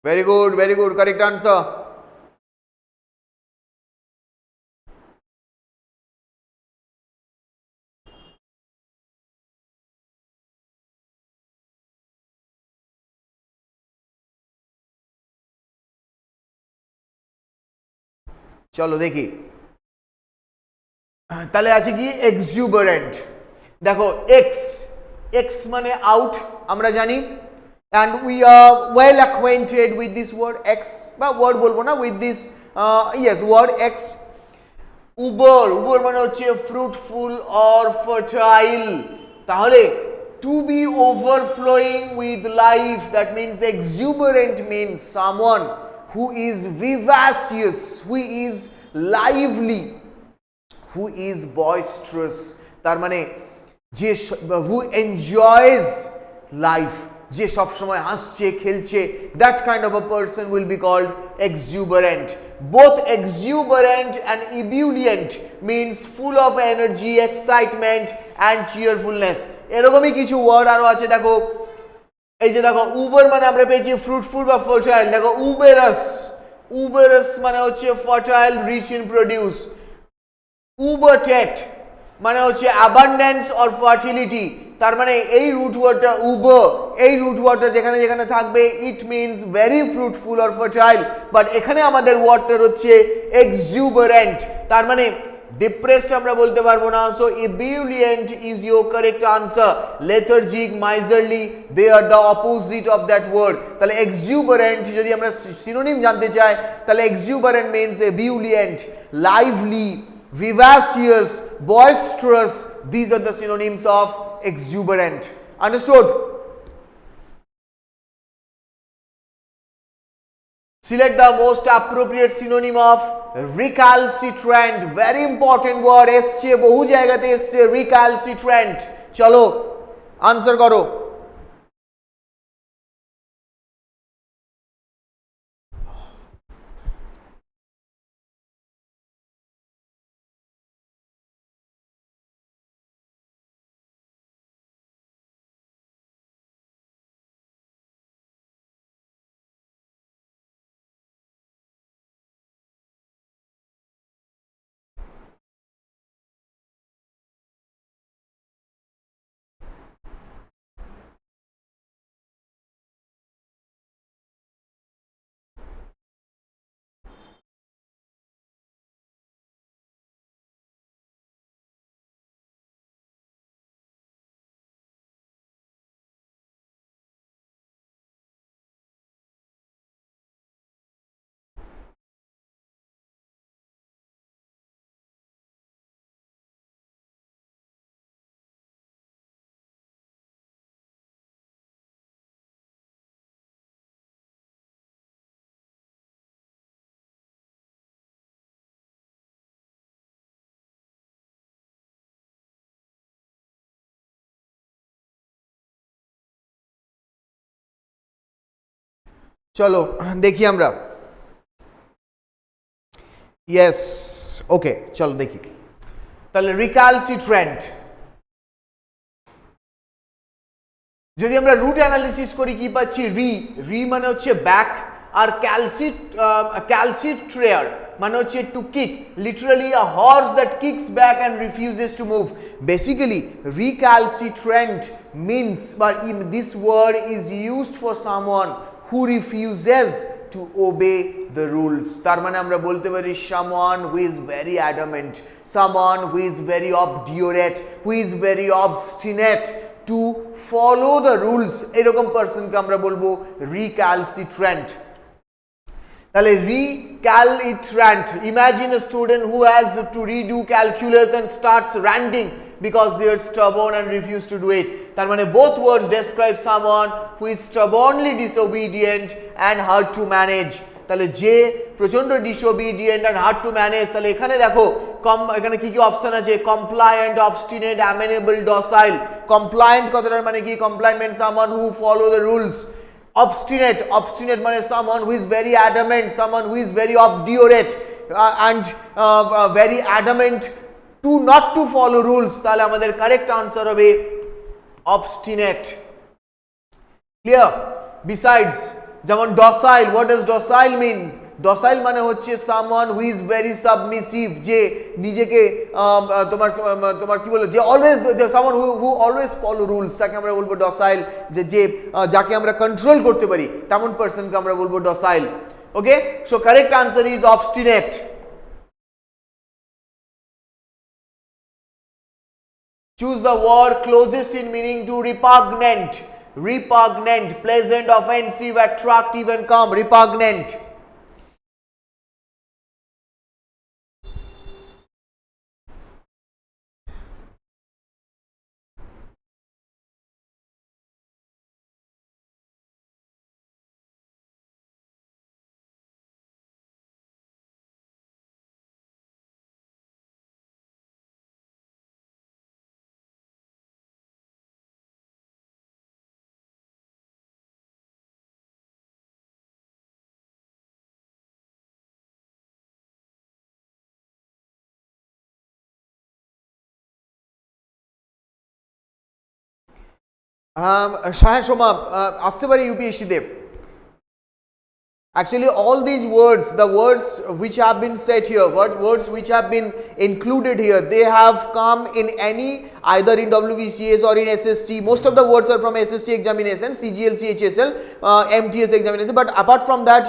[SPEAKER 1] very good, correct answer. চলো দেখি তাহলে আছে কি exuberant দেখো x মানে out আমরা জানি and we are well acquainted with this word x বা word বলবো না with this yes word x uber মানে হচ্ছে fruitful or fertile তাহলে to be overflowing with life that means exuberant means someone who is vivacious, who is lively, who is boisterous তার মানে যে who enjoys life যে সব সময় হাসছে খেলছে that kind of a person will be called exuberant. Both exuberant and ebullient means full of energy, excitement and cheerfulness. এরকমই কিছু ওয়ার্ড আরো আছে দেখো এই যে দেখো উবার মানে আমরা পেয়েছি ফ্রুটফুল বা ফার্টাইল দেখো উবেরাস মানে হচ্ছে ফার্টাইল রিচ ইন প্রোডিউস উবারটেট মানে হচ্ছে অ্যাবান্ডেন্স অর ফার্টিলিটি তার মানে এই রুট ওয়ার্ডটা এই রুট ওয়ার্ডটা যেখানে যেখানে থাকবে it means very fruitful or fertile but এখানে আমাদের ওয়ার্ডটা হচ্ছে এক্সুবারেন্ট তার মানে depressed আমরা বলতে পারবো না so ebullient is your correct answer lethargic miserly they are the opposite of that word তাহলে exuberant যদি আমরা synonym জানতে চাই তাহলে exuberant means ebullient lively vivacious boisterous these are the synonyms of exuberant understood select the most appropriate synonym of recalcitrant very important word এসছে বহু জায়গাতে এসছে recalcitrant চলো আনসার করো চলো দেখি আমরা ইয়েস ওকে চলো দেখি তাহলে রিক্যালসিট্রেন্ট যদি আমরা রুট অ্যানালিসিস করি কি পাচ্ছি রি মানে হচ্ছে ব্যাক আর ক্যালসিট্রেয়ার মানে হচ্ছে to kick literally a horse that kicks back and refuses to move basically recalcitrant means বা this word is used for someone who refuses to obey the rules তার মানে আমরা বলতে পারি someone who is very adamant someone who is very obdurate who is very obstinate to follow the rules এরকম person কে আমরা বলবো recalcitrant তাহলে recalcitrant imagine a student who has to redo calculus and starts ranting because they are stubborn and refuse to do it তার মানে both words describe someone who is stubbornly disobedient and hard to manage তাহলে যে প্রচন্ড disobedient and hard to manage তাহলে এখানে দেখো এখানে কি কি অপশন আছে compliant obstinate amenable docile compliant কথাটার মানে কি compliant means someone who follow the rules obstinate মানে someone who is very adamant someone who is very obdurate and very adamant to not to follow rules তাহলে আমাদের correct answer হবে obstinate clear besides যেমন docile, what does docile means? Docile মানে হচ্ছে someone who is very submissive, যে নিজেকে তোমার তোমার কি বলে, যে always someone who always follow rules, তাকে আমরা বলবো docile, যে যাকে আমরা কন্ট্রোল করতে পারি তেমন পারসনকে আমরা বলবো docile. Okay, so correct answer is obstinate. Choose the word closest in meaning to repugnant. Repugnant, pleasant, offensive, attractive and calm. Repugnant. Shahan Shoma, আসতে পারে UPSC তে. Actually all these words, the words which have been said here, words which have been included here, they have come in any, either in WBCS or in SSC. Most of the words are from SSC examination, CGL, CHSL, MTS examination, but apart from that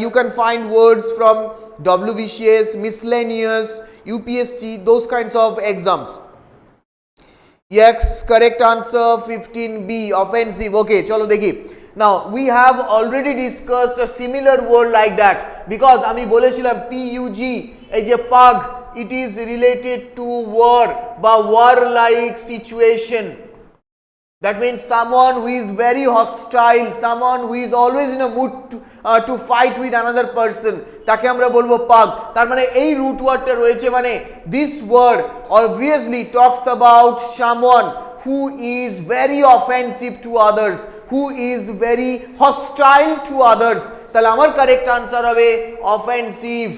[SPEAKER 1] you can find words from WBCS, miscellaneous, UPSC, those kinds of exams. Yes, correct answer 15B, offensive. Okay, chalo dekhi. Now we have already discussed a similar word like that, because আমি বলেছিলাম PUG, এই যে pug, it is related to war বা war like situation. That means someone who is very hostile, someone who is always in a mood to fight with another person, তাকে আমরা বলবো pug. তার মানে এই root wordটা রয়েছে, মানে this word obviously talks about someone who is very offensive to others, who is very hostile to others. তাহলে আমার correct answer হবে offensive.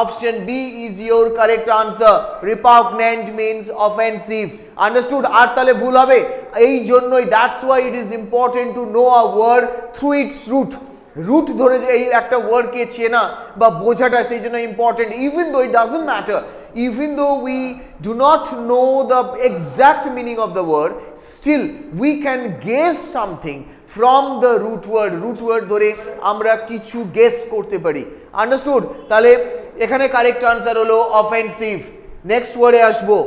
[SPEAKER 1] Option B is your correct answer. Repugnant means offensive. Understood? আর তাহলে ভুল হবে এই জন্যই, that's why it is important to know a word through its root. Root ধরে যে এই একটা ওয়ার্ডকে চেনা বা বোঝাটা সেই জন্য important. Even though it doesn't matter, even though we do not know the exact meaning of the word, still we can guess something from the root word. root word ধরে আমরা কিছু গেস করতে পারি. আন্ডারস্টুড? তাহলে এখানে correct answer হলো offensive. Next ওয়ার্ডে আসবো,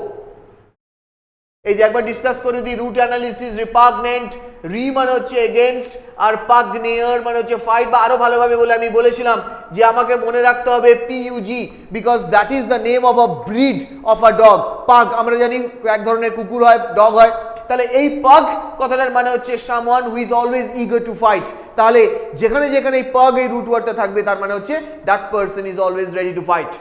[SPEAKER 1] এই যে একবার ডিসকাস করে দিই রুট অ্যানালিসিস. রিপাগনেন্ট, রি মানে হচ্ছে এগেনস্ট, আর পাগনিয়ার মানে হচ্ছে ফাইট, বা আরো ভালোভাবে বলে আমি বলেছিলাম যে আমাকে মনে রাখতে হবে PUG, because that is the name of a breed of a dog. Pug আমরা জানি এক ধরনের কুকুর হয়, ডগ হয়. তাহলে এই পাগ কথাটার মানে হচ্ছে someone who is always eager to fight. তাহলে যেখানে যেখানে এই পাগ এই রুট ওয়ার্ডটা থাকবে তার মানে হচ্ছে that person is always ready to fight.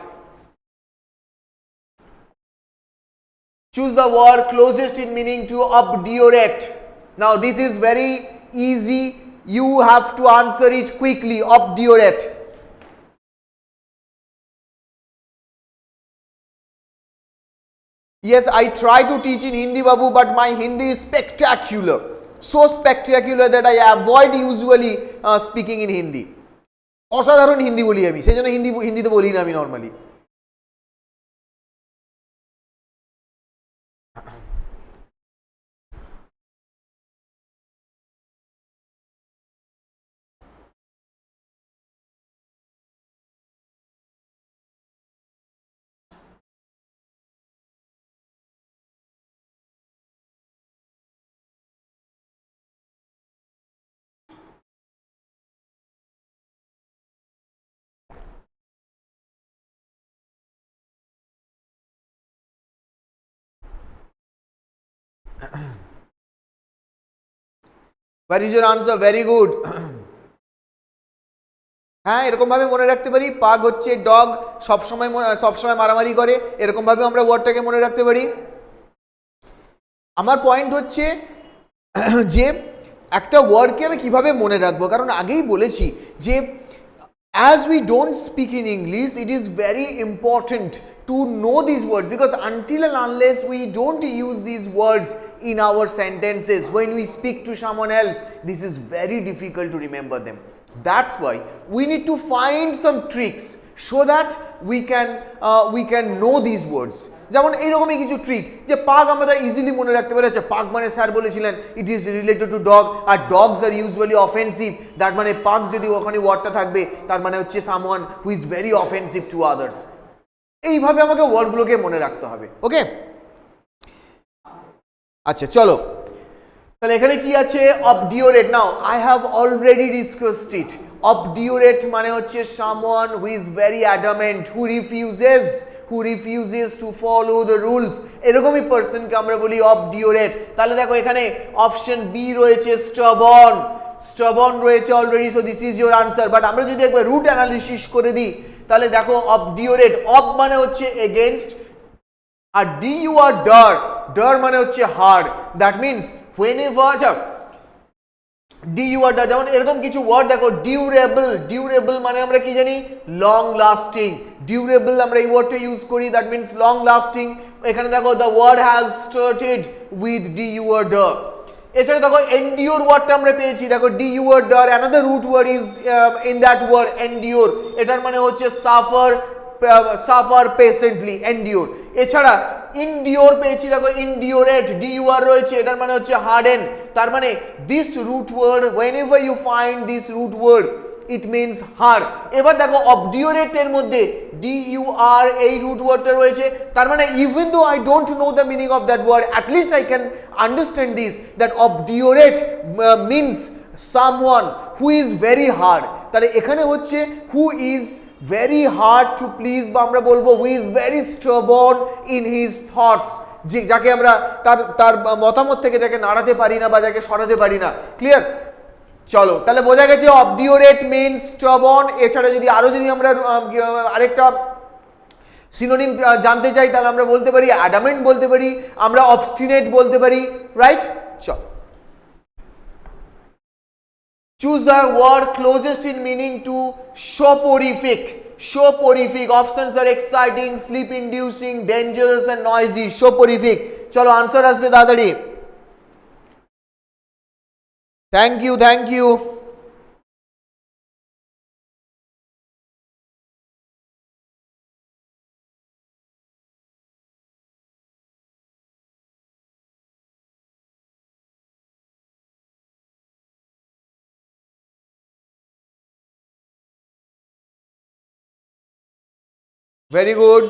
[SPEAKER 1] Choose the word closest in meaning to obdurate. Now this is very easy, you have to answer it quickly. Obdurate. Yes, I try to teach in Hindi, Babu, but my Hindi is spectacular. So spectacular that I avoid usually speaking in Hindi. অসাধারণ হিন্দি বলি আমি, সেই জন্য হিন্দিতে বলি না আমি normally. What is your answer? Very good. হ্যাঁ, এরকম ভাবে মনে রাখতে পারি, পাগ হচ্ছে ডগ, সবসময় মারামারি করে, এরকম ভাবে আমরা ওয়ার্ডটাকে মনে রাখতে পারি. আমার পয়েন্ট হচ্ছে যে একটা ওয়ার্ডকে আমি কিভাবে মনে রাখবো, কারণ আগেই বলেছি যে as we don't speak in English, it is very important to know these words, because until and unless we don't use these words in our sentences when we speak to someone else, this is very difficult to remember them. That's why we need to find some tricks so that we can know these words. যেমন এইরকমই কিছু trick যে পাগ আমরা easily মনে রাখতে পারি, আচ্ছা পাগ মানে স্যার বলেছিলেন it is related to dog, আর dogs are usually offensive, that মানে পাগ যদি ওখানে ওয়ার্ডটা থাকবে তার মানে হচ্ছে someone who is very offensive to others. এইভাবে আমাকে ওয়ার্ডগুলোকে মনে রাখতে হবে। ওকে, আচ্ছা চলো তাহলে এখানে কি আছে obdurate. Now I have already discussed it. Obdurate মানে হচ্ছে someone who is very adamant, who refuses to follow the rules, এরকমই পার্সনকে আমরা বলি অবডিওরেট। তাহলে দেখো এখানে অপশন বি রয়েছে স্টবন রয়েছে already, so this is your answer. But আমরা যদি একবার রুট অ্যানালিসিস করে দিই তাহলে দেখো অবডিওরেট, অব মানে হচ্ছে এগেনস্ট, আর ডি ইউ আর ডার মানে হচ্ছে হার্ড, দ্যাট মিনস whenever যেমন এরকম কিছু ওয়ার্ড দেখো ডিউরেবল মানে আমরা কি জানি লং লাস্টিং, ডিউরেবল আমরা এই ওয়ার্ডটা ইউজ করি, দ্যাট মিনস লং লাস্টিং। এখানে দেখো the word has started with durare. এছাড়া দেখো এন্ডিওর ওয়ার্ডটা আমরা পেয়েছি, দেখো durare, another root word is in that word endure, এটার মানে হচ্ছে সাফার পেশেন্টলি, এন্ডিওর। এছাড়া ইনডিওর পেয়েছি, দেখো ইনডিওরেট, ডিউআর রয়েছে, এটার মানে হচ্ছে হার্ডেন। তার মানে this root word, whenever you find this root word it means hard। এবার দেখো অবডিওরেট এর মধ্যে ডিইউআর এই রুট ওয়ার্ডটা রয়েছে, তার মানে even though I don't know the meaning of that word, at least I can understand this, that obdurate means someone who is very hard। তাহলে এখানে হচ্ছে who is very hard to please, বা আমরা বলবো who is very stubborn in his thoughts, যে যাকে আমরা তার মতামত থেকে যাকে নাড়াতে পারি না বা যাকে সরাতে পারি না। ক্লিয়ার? চলো তাহলে বোঝা গেছে অবডিওরেট মিনস স্টবন। এছাড়া যদি আমরা আরেকটা সিনোনিম জানতে চাই তাহলে আমরা বলতে পারি অ্যাডামেন্ট বলতে পারি, আমরা অবস্টিনেট বলতে পারি, রাইট? চলো choose the word closest in meaning to soporific। options are exciting, sleep inducing, dangerous and noisy। soporific, চলো আনসার আসবে তাড়াতাড়ি। Thank you very good.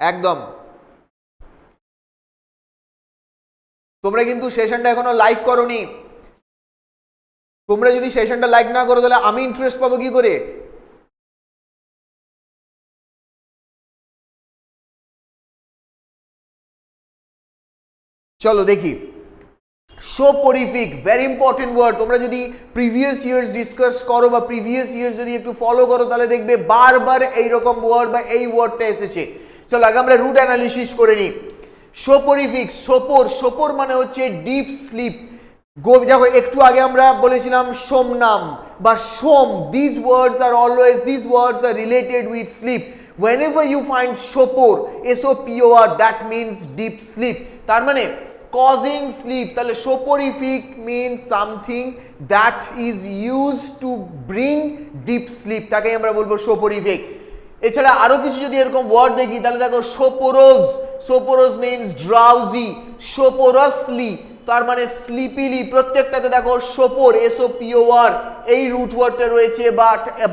[SPEAKER 1] একদম, তোমরা কিন্তু সেশনটা এখনো লাইক করোনি। তোমরা যদি সেশনটা লাইক না করো তাহলে আমি ইন্টারেস্ট পাবো কি করে? চলো দেখি সোপরিফিক, ভেরি ইম্পর্টেন্ট ওয়ার্ড। তোমরা যদি প্রিভিয়াস ইয়ার্স ডিসকাস করো বা প্রিভিয়াস ইয়ার্স যদি একটু ফলো করো তাহলে দেখবে বারবার এইরকম ওয়ার্ড বা এই ওয়ার্ডটা এসেছে। চলো আগে আমরা রুট অ্যানালিসিস করে নিই। সোপরিফিক, সোপর মানে হচ্ছে ডিপ স্লিপ। দেখো একটু আগে আমরা বলেছিলাম সোমনাম বা som, this words are related with sleep. whenever you find sopor, SOPOR, that means deep sleep, তার মানে causing sleep। তাহলে soporific means something that is used to bring deep sleep, তাকে আমরা বলবো soporific। এছাড়া আরো কিছু যদি এরকম ওয়ার্ড দেখি তাহলে দেখো সোপোরোজ মিনস ড্রাউজি, সোপোরাসলি তার মানে স্লিপিলি, প্রত্যেকটাতে দেখো সোপর SOPOR এই রুট ওয়ার্ডটা রয়েছে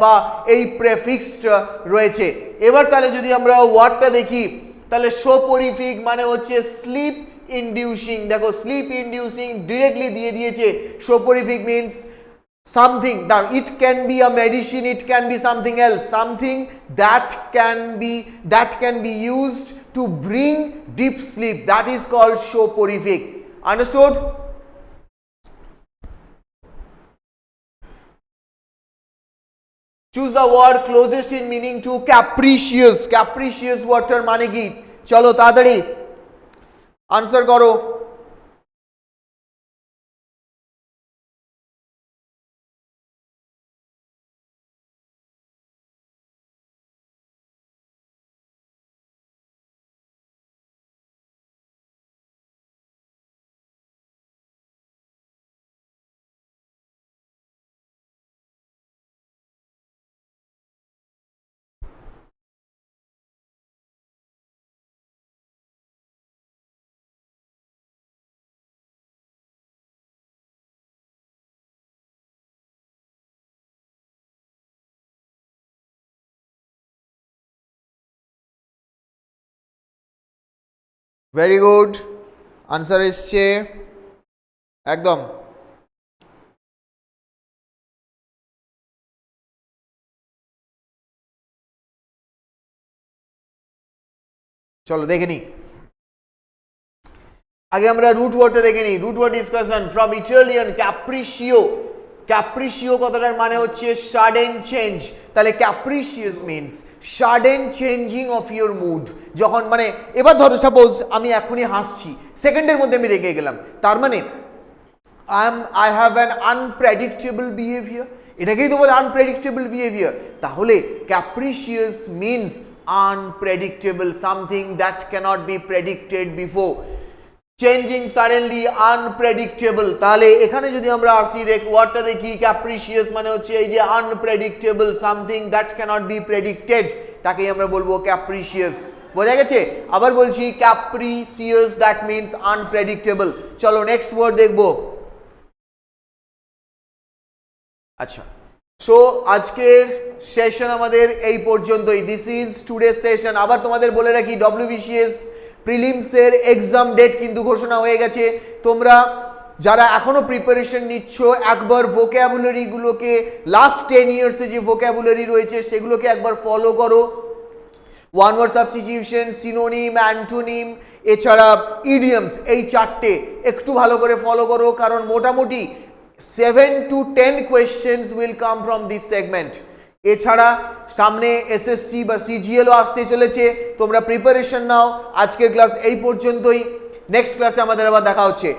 [SPEAKER 1] বা এই প্রেফিক্সটা রয়েছে। এবার তাহলে যদি আমরা ওয়ার্ডটা দেখি তাহলে সোপরিফিক মানে হচ্ছে স্লিপ ইনডিউসিং। দেখো স্লিপ ইনডিউসিং ডিরেক্টলি দিয়ে দিয়েছে। সোপরিফিক means something that it can be a medicine, it can be something else, something that can be used to bring deep sleep, that is called soporific। Understood? choose the word closest in meaning to capricious ওয়ার্ডটার মানে কি? চলো তাড়াতাড়ি answer করো। Very good, answer এসছে একদম। চলো দেখে নি, আগে আমরা রুট ওয়ার্ডটা দেখে নিই। Root word discussion from Italian capriccio. Capriccio কথাটার মানে হচ্ছে সাডেন চেঞ্জ। তাহলে capricious means sudden changing of your mood. যখন মানে এবার ধরো সাপোজ আমি এখনই হাসছি, সেকেন্ডের মধ্যে আমি রেগে গেলাম, তার মানে I have an unpredictable behaviour, এটাকেই তো বলে আনপ্রেডিক্টেবল বিহেভিয়ার। তাহলে capricious means unpredictable, something that cannot be predicted before. Changing suddenly, unpredictable. তাহলে এখানে যদি আমরা আসি ওয়ার্ডটা দেখি, ক্যাপ্রিশিয়াস মানে হচ্ছে এই যে unpredictable, something that cannot be predicted, তাকেই আমরা বলবো ক্যাপ্রিশিয়াস। বোঝা গেছে? আবার বলছি ক্যাপ্রিশিয়াস দ্যাট মিনস আনপ্রেডিক্টেবল। চলো নেক্সট ওয়ার্ড দেখবো। আচ্ছা, সো আজকের সেশন আমাদের এই পর্যন্তই। This is today session. আবার তোমাদের বলে রাখি, WBCS প্রিলিমসের এক্সাম ডেট কিন্তু ঘোষণা হয়ে গেছে। তোমরা যারা এখনো প্রিপারেশন নিচ্ছ, একবার ভোক্যাবুলারিগুলোকে, লাস্ট 10 ইয়ার্সে যে ভোক্যাবুলারি রয়েছে সেগুলোকে একবার ফলো করো। One word substitution, synonym, antonym, এছাড়া ইডিয়মস, এই চারটে একটু ভালো করে ফলো করো, কারণ মোটামুটি 7 to 10 questions will come from this segment. এছাড়া সামনে SSC বা CGL ও আসতে চলেছে, তোমরা প্রিপারেশন নাও। আজকের ক্লাস এই পর্যন্তই, নেক্সট ক্লাসে আমাদের আবার দেখা হচ্ছে।